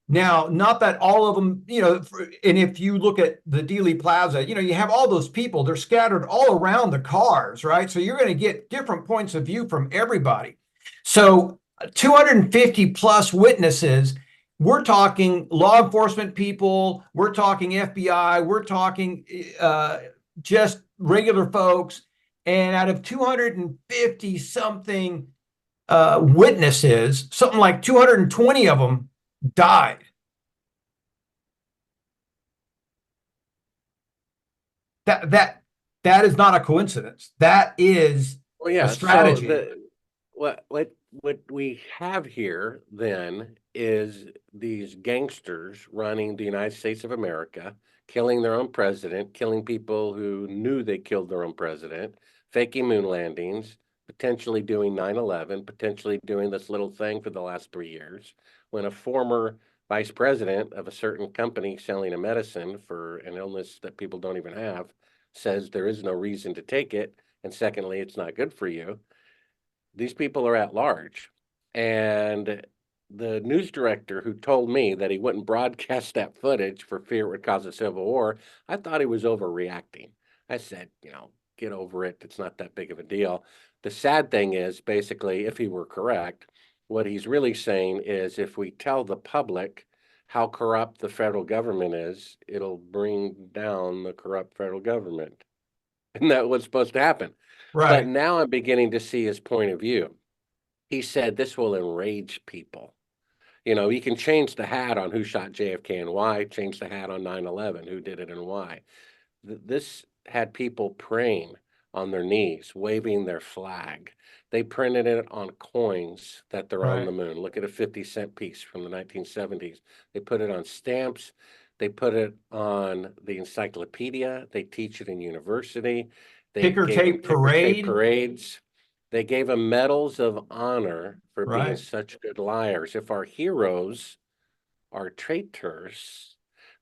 Now, not that all of them, you know, and if you look at the Dealey Plaza, you know, you have all those people, they're scattered all around the cars, right? So you're going to get different points of view from everybody. So 250 plus witnesses. We're talking law enforcement people, we're talking FBI, we're talking just regular folks. And out of 250 something witnesses, something like 220 of them died. That is not a coincidence. That is Well, yeah. a strategy. So what we have here then is these gangsters running the United States of America, killing their own president, killing people who knew they killed their own president, faking moon landings, potentially doing 9/11, potentially doing this little thing for the last 3 years, when a former vice president of a certain company selling a medicine for an illness that people don't even have says there is no reason to take it, and secondly, it's not good for you. These people are at large. And the news director who told me that he wouldn't broadcast that footage for fear it would cause a civil war, I thought he was overreacting. I said, you know, get over it. It's not that big of a deal. The sad thing is, basically, if he were correct, what he's really saying is if we tell the public how corrupt the federal government is, it'll bring down the corrupt federal government. And that was supposed to happen. But Right. now I'm beginning to see his point of view. He said this will enrage people. You know, you can change the hat on who shot JFK and why, change the hat on 9/11, who did it and why. This had people praying on their knees, waving their flag. They printed it on coins that they're on Right. the moon. Look at a 50-cent piece from the 1970s. They put it on stamps. They put it on the encyclopedia. They teach it in university. They Ticker gave tape them ticker tape parade. parades. They gave them medals of honor for being Right. such good liars. If our heroes are traitors,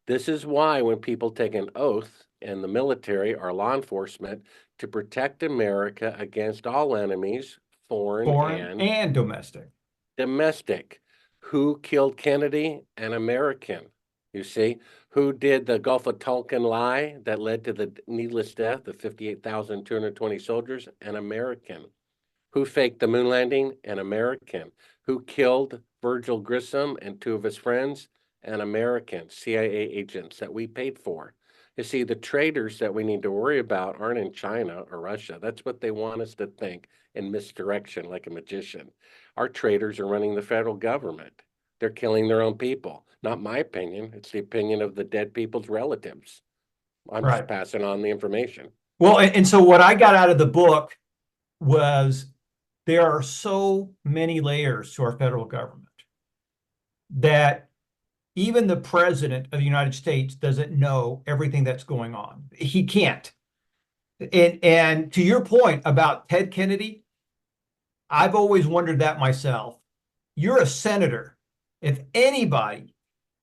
this is why when people take an oath in the military or law enforcement to protect America against all enemies, foreign Foreign and domestic. domestic. Who killed Kennedy? An American. You see, who did the Gulf of Tonkin lie that led to the needless death of 58,220 soldiers? An American. Who faked the moon landing? An American. Who killed Virgil Grissom and two of his friends? An American. CIA agents that we paid for. You see, the traitors that we need to worry about aren't in China or Russia. That's what they want us to think, in misdirection like a magician. Our traitors are running the federal government. They're killing their own people. Not my opinion. It's the opinion of the dead people's relatives. I'm just Right. passing on the information. Well, and so what I got out of the book was there are so many layers to our federal government that even the president of the United States doesn't know everything that's going on. He can't. And to your point about Ted Kennedy, I've always wondered that myself. You're a senator. If anybody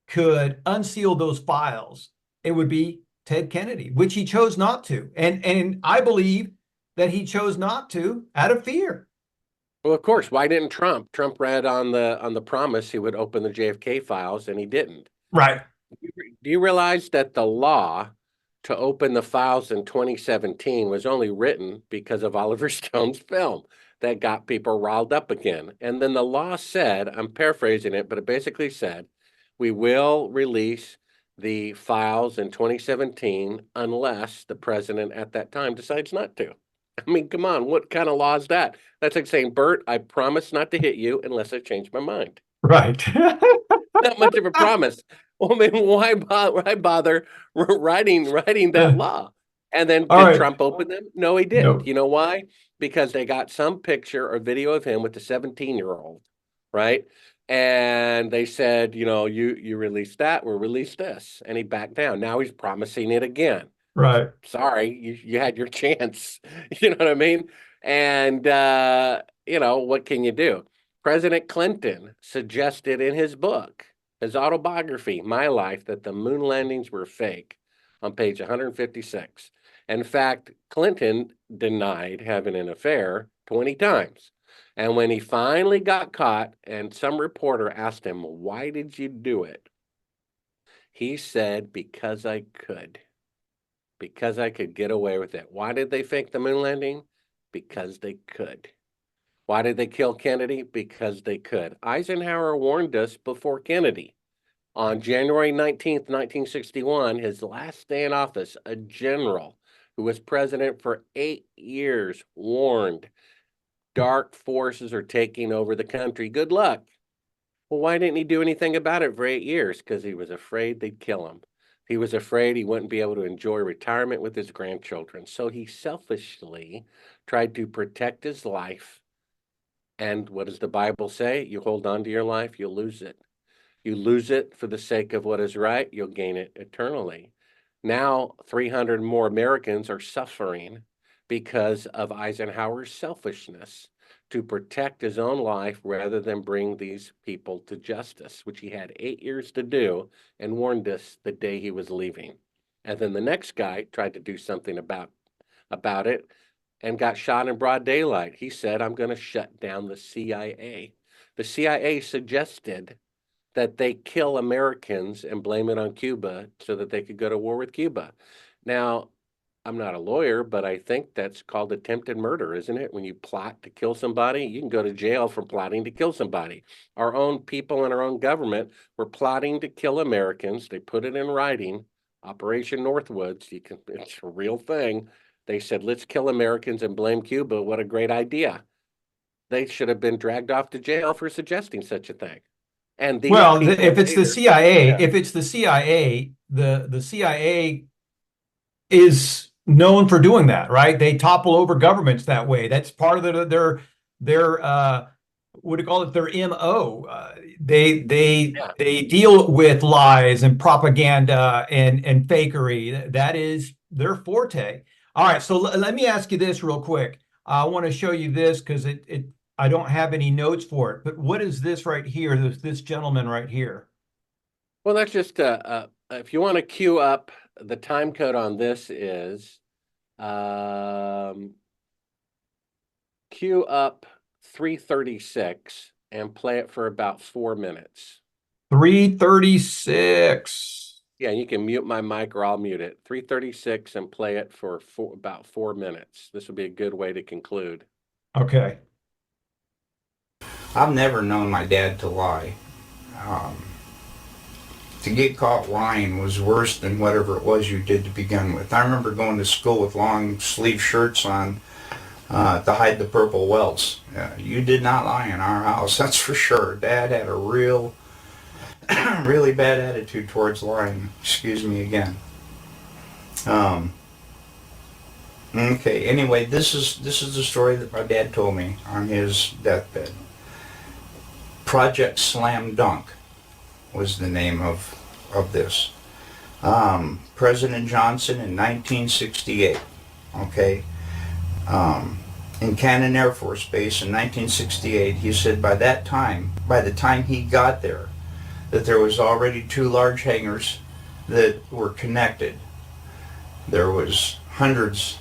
could unseal those files, it would be Ted Kennedy, which he chose not to. And I believe that he chose not to out of fear. Well, of course, why didn't Trump? Trump read on the promise he would open the JFK files, and he didn't. Right. Do you realize that the law to open the files in 2017 was only written because of Oliver Stone's film that got people riled up again? And then the law said, I'm paraphrasing it, but it basically said, we will release the files in 2017 unless the president at that time decides not to. I mean, come on, what kind of law is that? That's like saying, Bert, I promise not to hit you unless I change my mind. Right. Not much of a promise. Well, I mean, why bother writing that law? And then All did right. Trump open them? No, he didn't. No. You know why? Because they got some picture or video of him with the 17-year-old, right? And they said, you know, you release that, we'll release this. And he backed down. Now he's promising it again. Right. Sorry, you had your chance. You know what I mean? And, you know, what can you do? President Clinton suggested in his book, his autobiography, My Life, that the moon landings were fake on page 156. In fact, Clinton denied having an affair 20 times. And when he finally got caught and some reporter asked him, why did you do it? He said, because I could. Because I could get away with it. Why did they fake the moon landing? Because they could. Why did they kill Kennedy? Because they could. Eisenhower warned us before Kennedy. On January 19th, 1961, his last day in office, a general who was president for 8 years warned, dark forces are taking over the country. Good luck. Well, why didn't he do anything about it for 8 years? Because he was afraid they'd kill him. He was afraid he wouldn't be able to enjoy retirement with his grandchildren. So he selfishly tried to protect his life. And what does the Bible say? You hold on to your life, you'll lose it. You lose it for the sake of what is right, you'll gain it eternally. Now, 300 more Americans are suffering because of Eisenhower's selfishness to protect his own life rather than bring these people to justice, which he had 8 years to do and warned us the day he was leaving. And then the next guy tried to do something about it and got shot in broad daylight. He said, I'm going to shut down the CIA. The CIA suggested that they kill Americans and blame it on Cuba so that they could go to war with Cuba. Now, I'm not a lawyer, but I think that's called attempted murder, isn't it? When you plot to kill somebody, you can go to jail for plotting to kill somebody. Our own people in our own government were plotting to kill Americans. They put it in writing, Operation Northwoods. It's a real thing. They said, let's kill Americans and blame Cuba. What a great idea. They should have been dragged off to jail for suggesting such a thing. And Well, if it's the CIA, the CIA is known for doing that, right? They topple over governments that way. That's part of their what do you call it? Their MO. They deal with lies and propaganda and fakery. That is their forte. All right, so let me ask you this real quick. I want to show you this because I don't have any notes for it. But what is this right here? This gentleman right here. Well, that's just if you want to queue up, the time code on this is queue up 336 and play it for about 4 minutes. 336. Yeah, you can mute my mic or I'll mute it. 336 and play it for about 4 minutes. This would be a good way to conclude. Okay. I've never known my dad to lie. to get caught lying was worse than whatever it was you did to begin with. I remember going to school with long sleeve shirts on to hide the purple welts. You did not lie in our house, that's for sure. Dad had a really bad attitude towards lying. Excuse me again. Okay, anyway, this is the story that my dad told me on his deathbed. Project Slam Dunk was the name of this. President Johnson in 1968, okay? In Cannon Air Force Base in 1968, he said by the time he got there, that there was already 2 large hangars that were connected. There was hundreds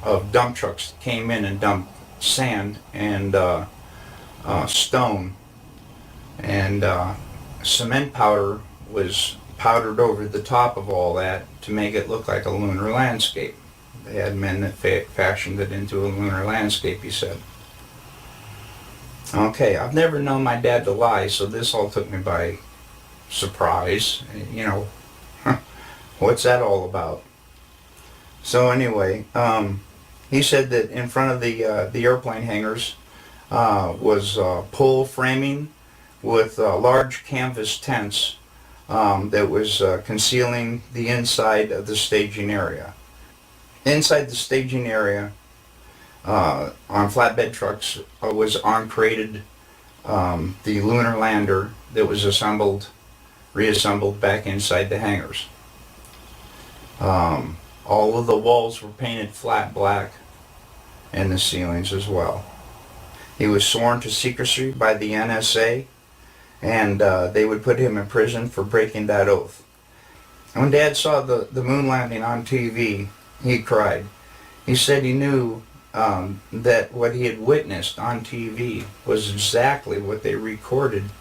of dump trucks that came in and dumped sand and stone, and cement powder was powdered over the top of all that to make it look like a lunar landscape. They had men that fashioned it into a lunar landscape, he said. Okay, I've never known my dad to lie, so this all took me by surprise. You know, what's that all about? So anyway, he said that in front of the airplane hangars was pole framing with large canvas tents that was concealing the inside of the staging area. Inside the staging area, on flatbed trucks, was on-crated the lunar lander that was reassembled back inside the hangars. All of the walls were painted flat black, and the ceilings as well. He was sworn to secrecy by the NSA, and they would put him in prison for breaking that oath. When Dad saw the moon landing on TV, he cried. He said he knew that what he had witnessed on TV was exactly what they recorded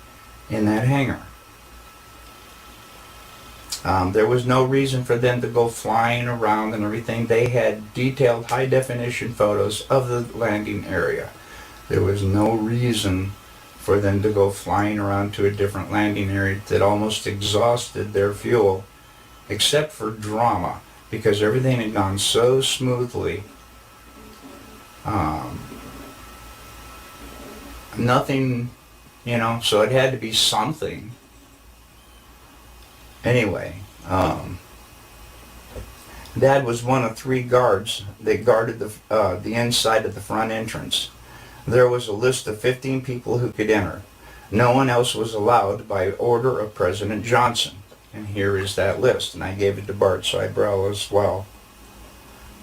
in that hangar. There was no reason for them to go flying around and everything. They had detailed high-definition photos of the landing area. There was no reason for them to go flying around to a different landing area that almost exhausted their fuel, except for drama, because everything had gone so smoothly. Nothing, you know, so it had to be something. Anyway, Dad was one of 3 guards that guarded the inside of the front entrance. There was a list of 15 people who could enter. No one else was allowed by order of President Johnson. And here is that list, and I gave it to Bart Seibel as well.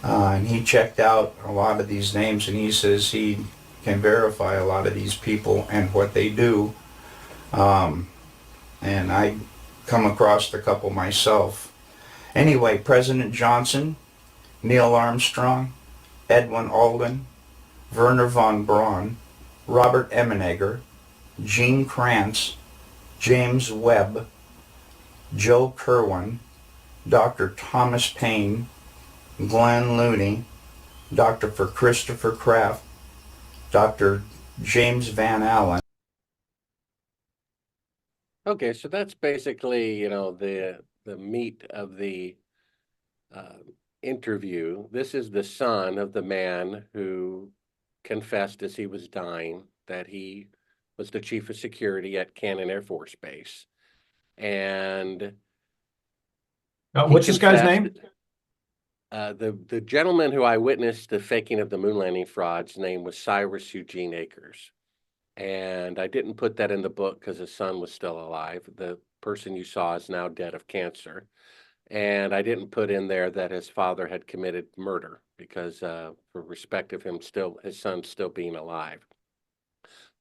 And he checked out a lot of these names, and he says he can verify a lot of these people and what they do. And I come across a couple myself. Anyway, President Johnson, Neil Armstrong, Edwin Aldrin, Wernher von Braun, Robert Emenegger, Gene Kranz, James Webb, Joe Kerwin, Dr. Thomas Paine, Glenn Looney, Dr. Christopher Kraft, Dr. James Van Allen. Okay, so that's basically, you know, the meat of the interview. This is the son of the man who confessed as he was dying that he was the chief of security at Cannon Air Force Base. And What's this guy's name? The gentleman who I witnessed the faking of the moon landing fraud's name was Cyrus Eugene Akers. And I didn't put that in the book because his son was still alive. The person you saw is now dead of cancer. And I didn't put in there that his father had committed murder because for respect of his son still being alive.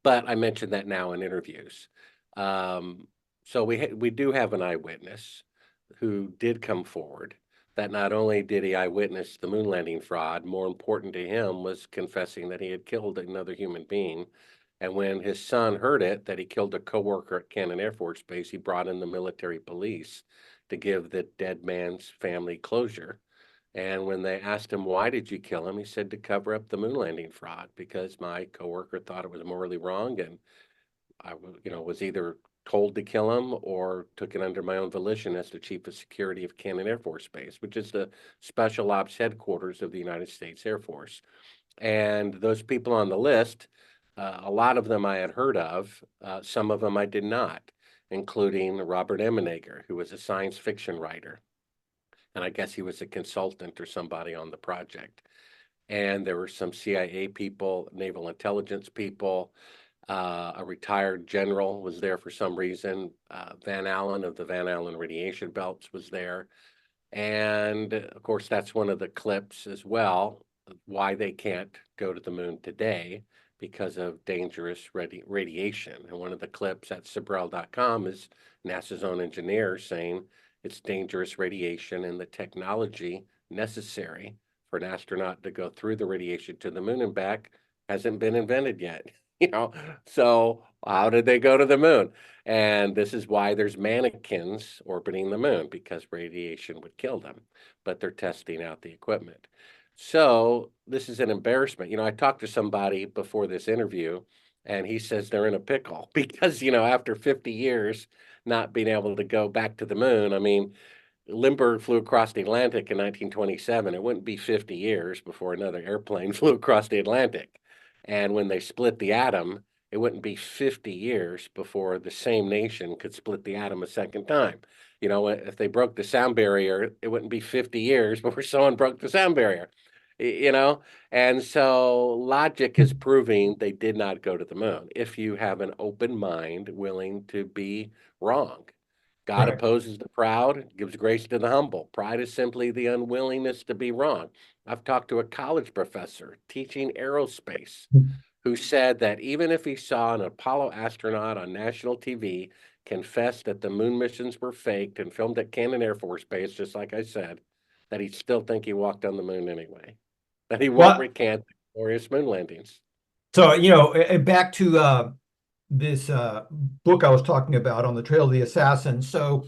But I mentioned that now in interviews. So we do have an eyewitness who did come forward. That not only did he eyewitness the moon landing fraud, more important to him was confessing that he had killed another human being. And when his son heard it, that he killed a coworker at Cannon Air Force Base, he brought in the military police to give the dead man's family closure. And when they asked him, why did you kill him? He said, to cover up the moon landing fraud, because my coworker thought it was morally wrong. And I was either told to kill him or took it under my own volition as the chief of security of Cannon Air Force Base, which is the special ops headquarters of the United States Air Force. And those people on the list, a lot of them I had heard of, some of them I did not, including Robert Emenegger, who was a science fiction writer. And I guess he was a consultant or somebody on the project. And there were some CIA people, naval intelligence people, a retired general was there for some reason. Van Allen of the Van Allen radiation belts was there. And of course, that's one of the clips as well, why they can't go to the moon today, because of dangerous radiation. And one of the clips at Sabrel.com is NASA's own engineer saying it's dangerous radiation and the technology necessary for an astronaut to go through the radiation to the moon and back hasn't been invented yet. So how did they go to the moon? And this is why there's mannequins orbiting the moon, because radiation would kill them, but they're testing out the equipment. So this is an embarrassment. I talked to somebody before this interview and he says they're in a pickle because, after 50 years not being able to go back to the moon, I mean, Lindbergh flew across the Atlantic in 1927. It wouldn't be 50 years before another airplane flew across the Atlantic. And when they split the atom, it wouldn't be 50 years before the same nation could split the atom a second time. If they broke the sound barrier, it wouldn't be 50 years before someone broke the sound barrier, And so logic is proving they did not go to the moon. If you have an open mind willing to be wrong. God Right. opposes the proud, gives grace to the humble. Pride is simply the unwillingness to be wrong. I've talked to a college professor teaching aerospace who said that even if he saw an Apollo astronaut on national TV confess that the moon missions were faked and filmed at Cannon Air Force Base, just like I said, that he'd still think he walked on the moon anyway, that he won't Well- recant the glorious moon landings. So, back to this book I was talking about, On the Trail of the Assassin. So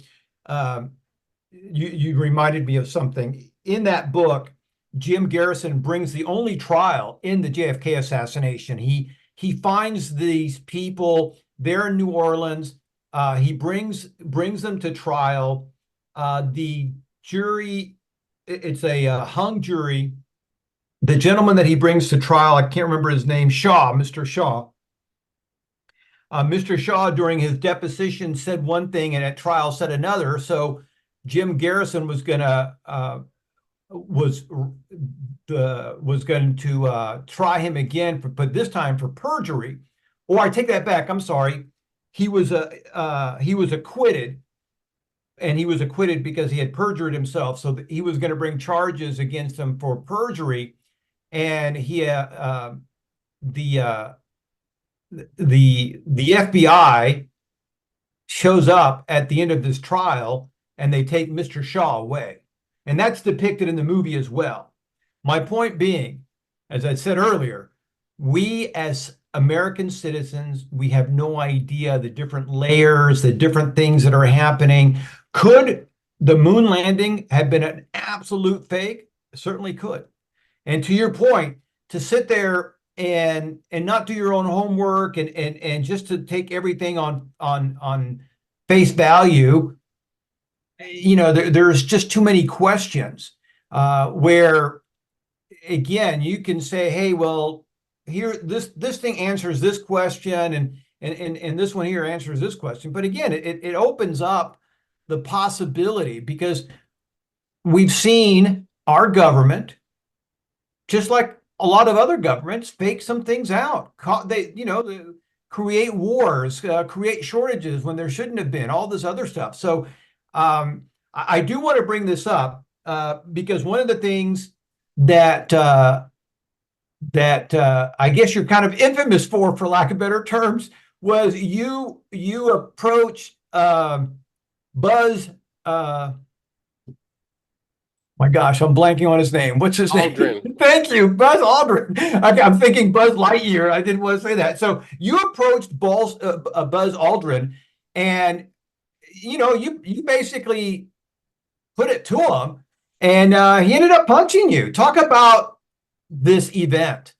you reminded me of something. In that book, Jim Garrison brings the only trial in the JFK assassination. He finds these people there in New Orleans. He brings them to trial. The jury, it's a hung jury. The gentleman that he brings to trial, I can't remember his name, Mr. Shaw. Mr. Shaw, during his deposition, said one thing and at trial said another. So Jim Garrison was going to try him again, but this time for perjury. Or I take that back. I'm sorry. He was acquitted, and he was acquitted because he had perjured himself. So he was going to bring charges against him for perjury, and the FBI shows up at the end of this trial and they take Mr. Shaw away. And that's depicted in the movie as well. My point being, as I said earlier, we as American citizens, we have no idea the different layers, the different things that are happening. Could the moon landing have been an absolute fake? It certainly could. And to your point, to sit there and not do your own homework and just to take everything on face value, there's just too many questions where, again, you can say, hey, well, here this thing answers this question and this one here answers this question. But again, it opens up the possibility, because we've seen our government, just like a lot of other governments, fake some things out. They create wars, create shortages when there shouldn't have been, all this other stuff. So I do want to bring this up because one of the things that I guess you're kind of infamous for lack of better terms, was you approached Buzz. My gosh, I'm blanking on his name. What's his Aldrin. name? Thank you, Buzz Aldrin. I'm thinking Buzz Lightyear. I didn't want to say that. So you approached Buzz Aldrin, and you basically put it to him, and he ended up punching you. Talk about this event.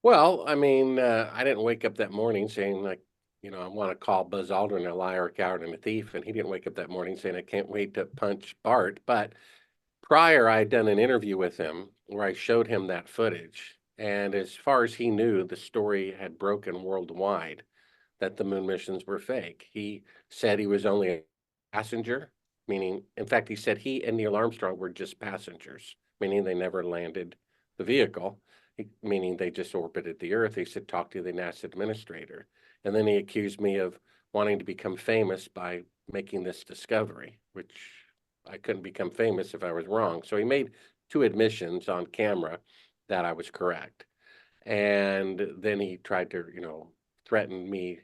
Well, I mean, I didn't wake up that morning saying, like, I want to call Buzz Aldrin a liar, a coward, and a thief. And he didn't wake up that morning saying, I can't wait to punch Bart. But prior, I had done an interview with him where I showed him that footage. And as far as he knew, the story had broken worldwide that the moon missions were fake. He said he was only a passenger, meaning, in fact, he said he and Neil Armstrong were just passengers, meaning they never landed the vehicle, meaning they just orbited the Earth. He said, talk to the NASA administrator. And then he accused me of wanting to become famous by making this discovery, which I couldn't become famous if I was wrong. So he made 2 admissions on camera that I was correct. And then he tried to, threaten me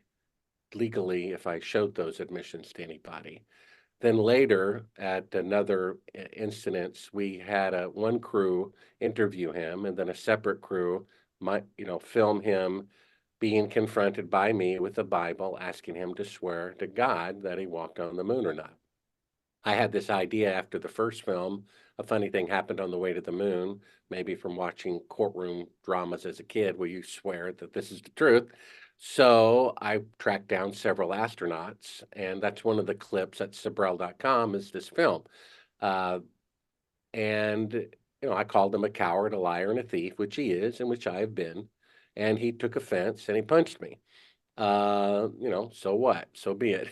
legally if I showed those admissions to anybody. Then later, at another incident, we had one crew interview him, and then a separate crew might, film him being confronted by me with the Bible, asking him to swear to God that he walked on the moon or not. I had this idea after the first film. A funny thing happened on the way to the moon, maybe from watching courtroom dramas as a kid where you swear that this is the truth. So I tracked down several astronauts, and that's one of the clips at Sabrel.com is this film. And, I called him a coward, a liar, and a thief, which he is, and which I have been. And he took offense and he punched me. So what? So be it.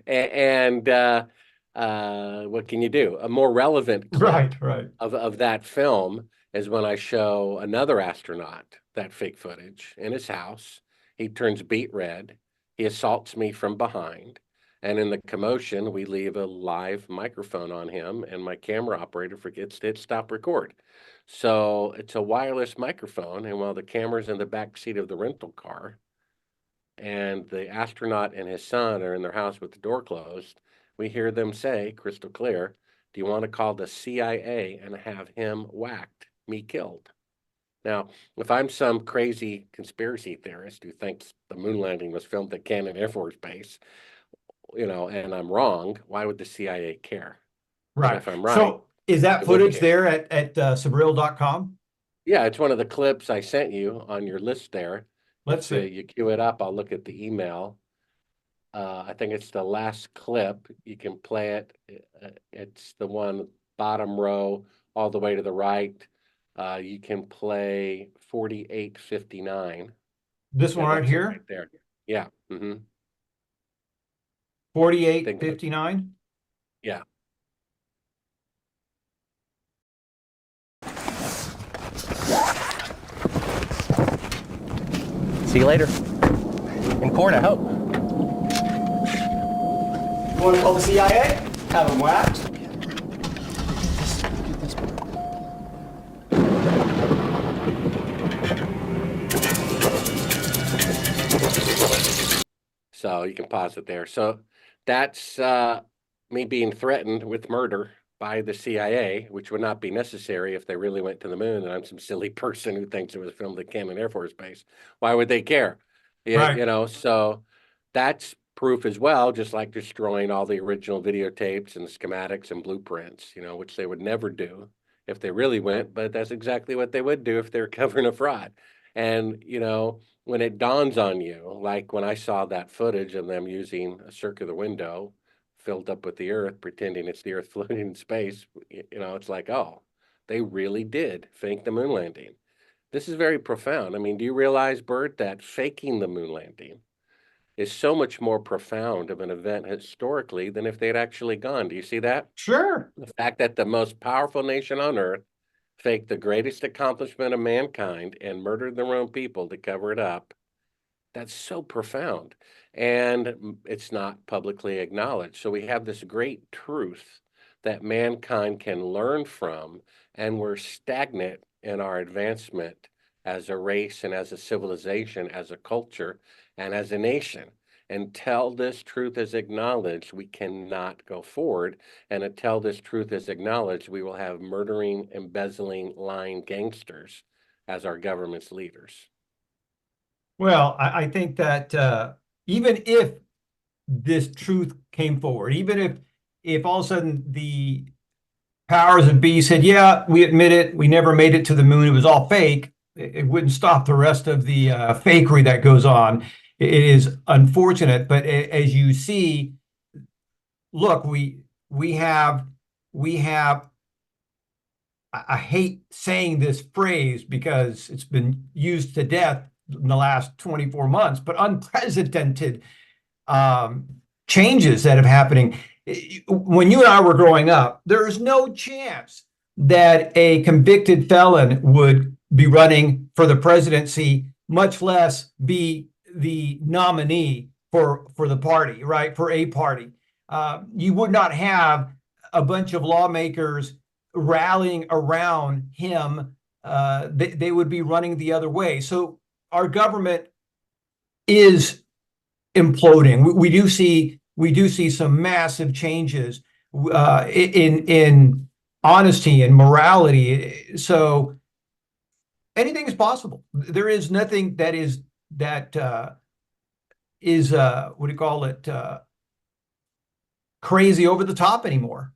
And what can you do? A more relevant clip Right. of that film is when I show another astronaut that fake footage in his house. He turns beet red. He assaults me from behind. And in the commotion, we leave a live microphone on him, and my camera operator forgets to hit stop record. So it's a wireless microphone, and while the camera's in the back seat of the rental car, and the astronaut and his son are in their house with the door closed, we hear them say, crystal clear, do you want to call the CIA and have him whacked, me killed? Now, if I'm some crazy conspiracy theorist who thinks the moon landing was filmed at Cannon Air Force Base, and I'm wrong, why would the CIA care? And Right. if I'm right, So is that it would footage be. there at Sabril.com? Yeah, it's one of the clips I sent you on your list there. Let's If see. you queue it up, I'll look at the email. I think it's the last clip. You can play it. It's the one bottom row all the way to the right. You can play 4859. This one Yeah, right that's it here, right there. Yeah. Mm-hmm. 4859. Yeah. See you later. In court, I hope. You want to call the CIA? Have them whacked? So you can pause it there. So that's me being threatened with murder by the CIA, which would not be necessary if they really went to the moon, and I'm some silly person who thinks it was filmed at Cannon Air Force Base. Why would they care? Yeah, Right. So that's proof as well, just like destroying all the original videotapes and schematics and blueprints, which they would never do if they really went, but that's exactly what they would do if they're covering a fraud. And, when it dawns on you, like when I saw that footage of them using a circular window filled up with the Earth, pretending it's the Earth floating in space, it's like, oh, they really did fake the moon landing. This is very profound. I mean, do you realize, Bert, that faking the moon landing is so much more profound of an event historically than if they'd actually gone? Do you see that? Sure. The fact that the most powerful nation on Earth faked the greatest accomplishment of mankind and murdered their own people to cover it up, that's so profound. And it's not publicly acknowledged. So we have this great truth that mankind can learn from, and we're stagnant in our advancement as a race and as a civilization, as a culture, and as a nation. Until this truth is acknowledged, we cannot go forward. And until this truth is acknowledged, we will have murdering, embezzling, lying gangsters as our government's leaders. Well, I think that even if this truth came forward, even if all of a sudden the powers that be said, yeah, we admit it, we never made it to the moon, it was all fake, it wouldn't stop the rest of the fakery that goes on. it is unfortunate, but as you see, look, we have I hate saying this phrase because it's been used to death in the last 24 months, but unprecedented changes that have happening. When you and I were growing up, there is no chance that a convicted felon would be running for the presidency, much less be the nominee for the party, right? For a party. You would not have a bunch of lawmakers rallying around him. They would be running the other way. So our government is imploding. We do see some massive changes in honesty and morality. So anything is possible. There is nothing that is what do you call it, crazy over the top anymore.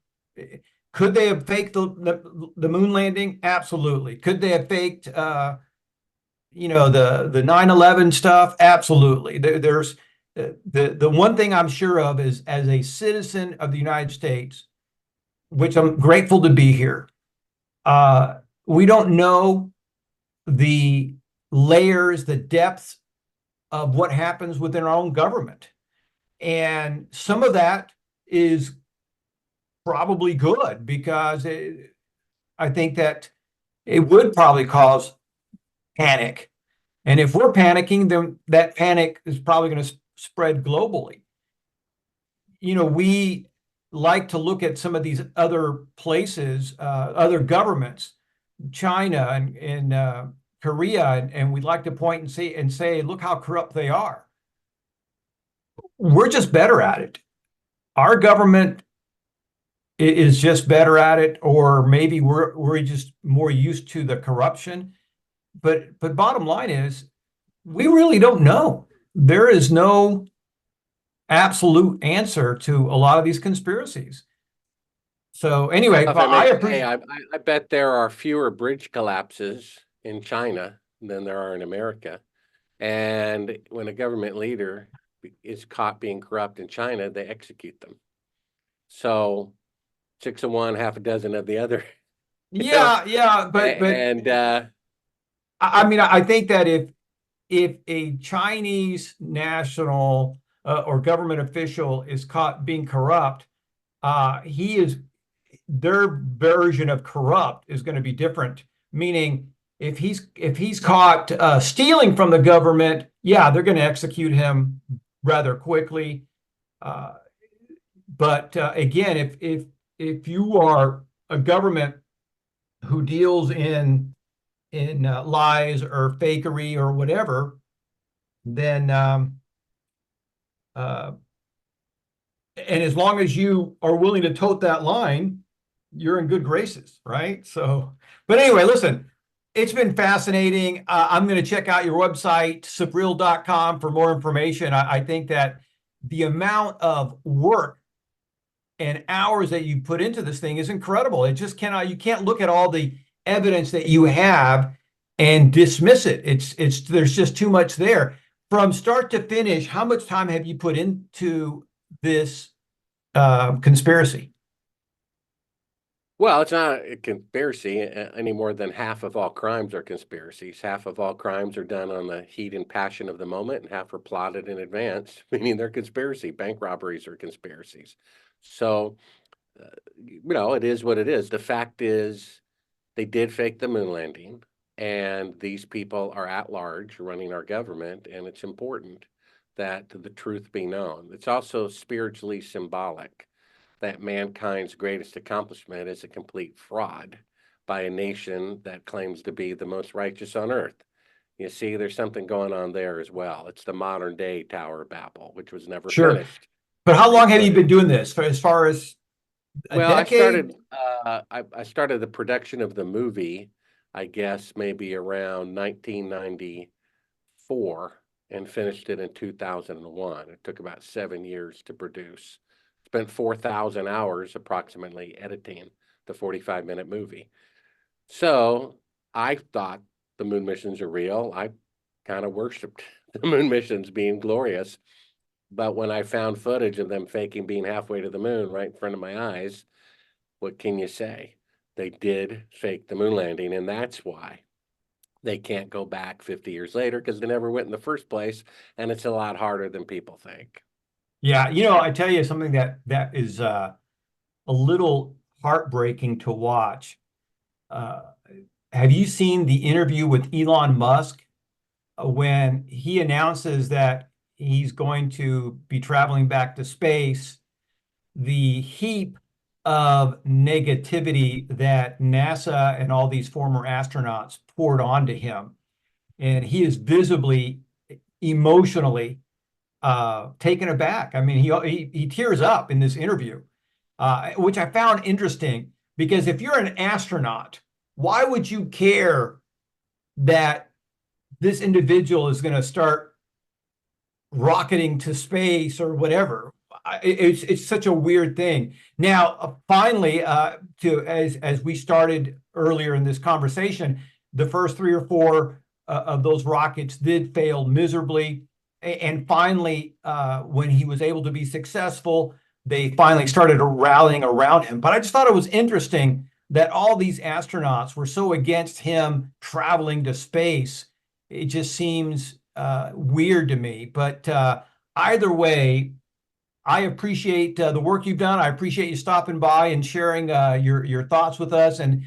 Could they have faked the moon landing? Absolutely. Could they have faked the 9/11 stuff? Absolutely. There's the one thing I'm sure of is, as a citizen of the United States, which I'm grateful to be here, we don't know the layers, the depths of what happens within our own government. And some of that is probably good, because I think that it would probably cause panic. And if we're panicking, then that panic is probably going to spread globally. We like to look at some of these other places, other governments, China and Korea, and we'd like to point and say, look how corrupt they are. We're just better at it. Our government is just better at it, or maybe we're just more used to the corruption. But bottom line is, we really don't know. There is no absolute answer to a lot of these conspiracies. So anyway, If I I may appreciate. say, I bet there are fewer bridge collapses in China than there are in America. And when a government leader is caught being corrupt in China, they execute them. So 6 of one, half a dozen of the other. Yeah, but I mean, I think that if a Chinese national or government official is caught being corrupt, their version of corrupt is going to be different. Meaning, if he's caught stealing from the government, yeah, they're going to execute him rather quickly. But again, if you are a government who deals in lies or fakery or whatever, then and as long as you are willing to tote that line, you're in good graces, right? So, but anyway, listen, it's been fascinating. I'm going to check out your website, Subril.com, for more information. I think that the amount of work and hours that you put into this thing is incredible. You can't look at all the evidence that you have and dismiss it. There's just too much there. From start to finish, how much time have you put into this conspiracy? Well, it's not a conspiracy any more than half of all crimes are conspiracies. Half of all crimes are done on the heat and passion of the moment, and half are plotted in advance, meaning they're conspiracy. Bank robberies are conspiracies. So, it is what it is. The fact is, they did fake the moon landing, and these people are at large running our government, and it's important that the truth be known. It's also spiritually symbolic that mankind's greatest accomplishment is a complete fraud by a nation that claims to be the most righteous on earth. You see, there's something going on there as well. It's the modern day Tower of Babel, which was never finished. But how long have you been doing this? As far as a decade? I started the production of the movie, I guess, maybe around 1994, and finished it in 2001. It took about 7 years to produce. Spent 4,000 hours approximately editing the 45-minute movie. So I thought the moon missions are real. I kind of worshiped the moon missions being glorious. But when I found footage of them faking being halfway to the moon right in front of my eyes, what can you say? They did fake the moon landing, and that's why they can't go back 50 years later, because they never went in the first place, and it's a lot harder than people think. Yeah, I tell you something that is a little heartbreaking to watch. Have you seen the interview with Elon Musk when he announces that he's going to be traveling back to space? The heap of negativity that NASA and all these former astronauts poured onto him, and he is visibly, emotionally taken aback. I mean, he tears up in this interview, which I found interesting, because if you're an astronaut, why would you care that this individual is going to start rocketing to space or whatever? It's such a weird thing. Now, finally, as we started earlier in this conversation, the first 3 or 4 of those rockets did fail miserably. And finally, when he was able to be successful, they finally started rallying around him. But I just thought it was interesting that all these astronauts were so against him traveling to space. It just seems weird to me. But either way, I appreciate the work you've done. I appreciate you stopping by and sharing your thoughts with us. And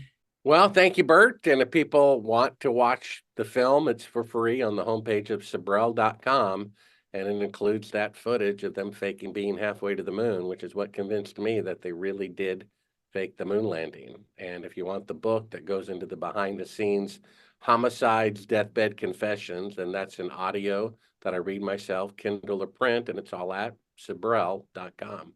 Well, thank you, Bert. And if people want to watch the film, it's for free on the homepage of Sabrel.com. And it includes that footage of them faking being halfway to the moon, which is what convinced me that they really did fake the moon landing. And if you want the book that goes into the behind the scenes homicides, deathbed confessions, and that's an audio that I read myself, Kindle or print, and it's all at Sabrel.com.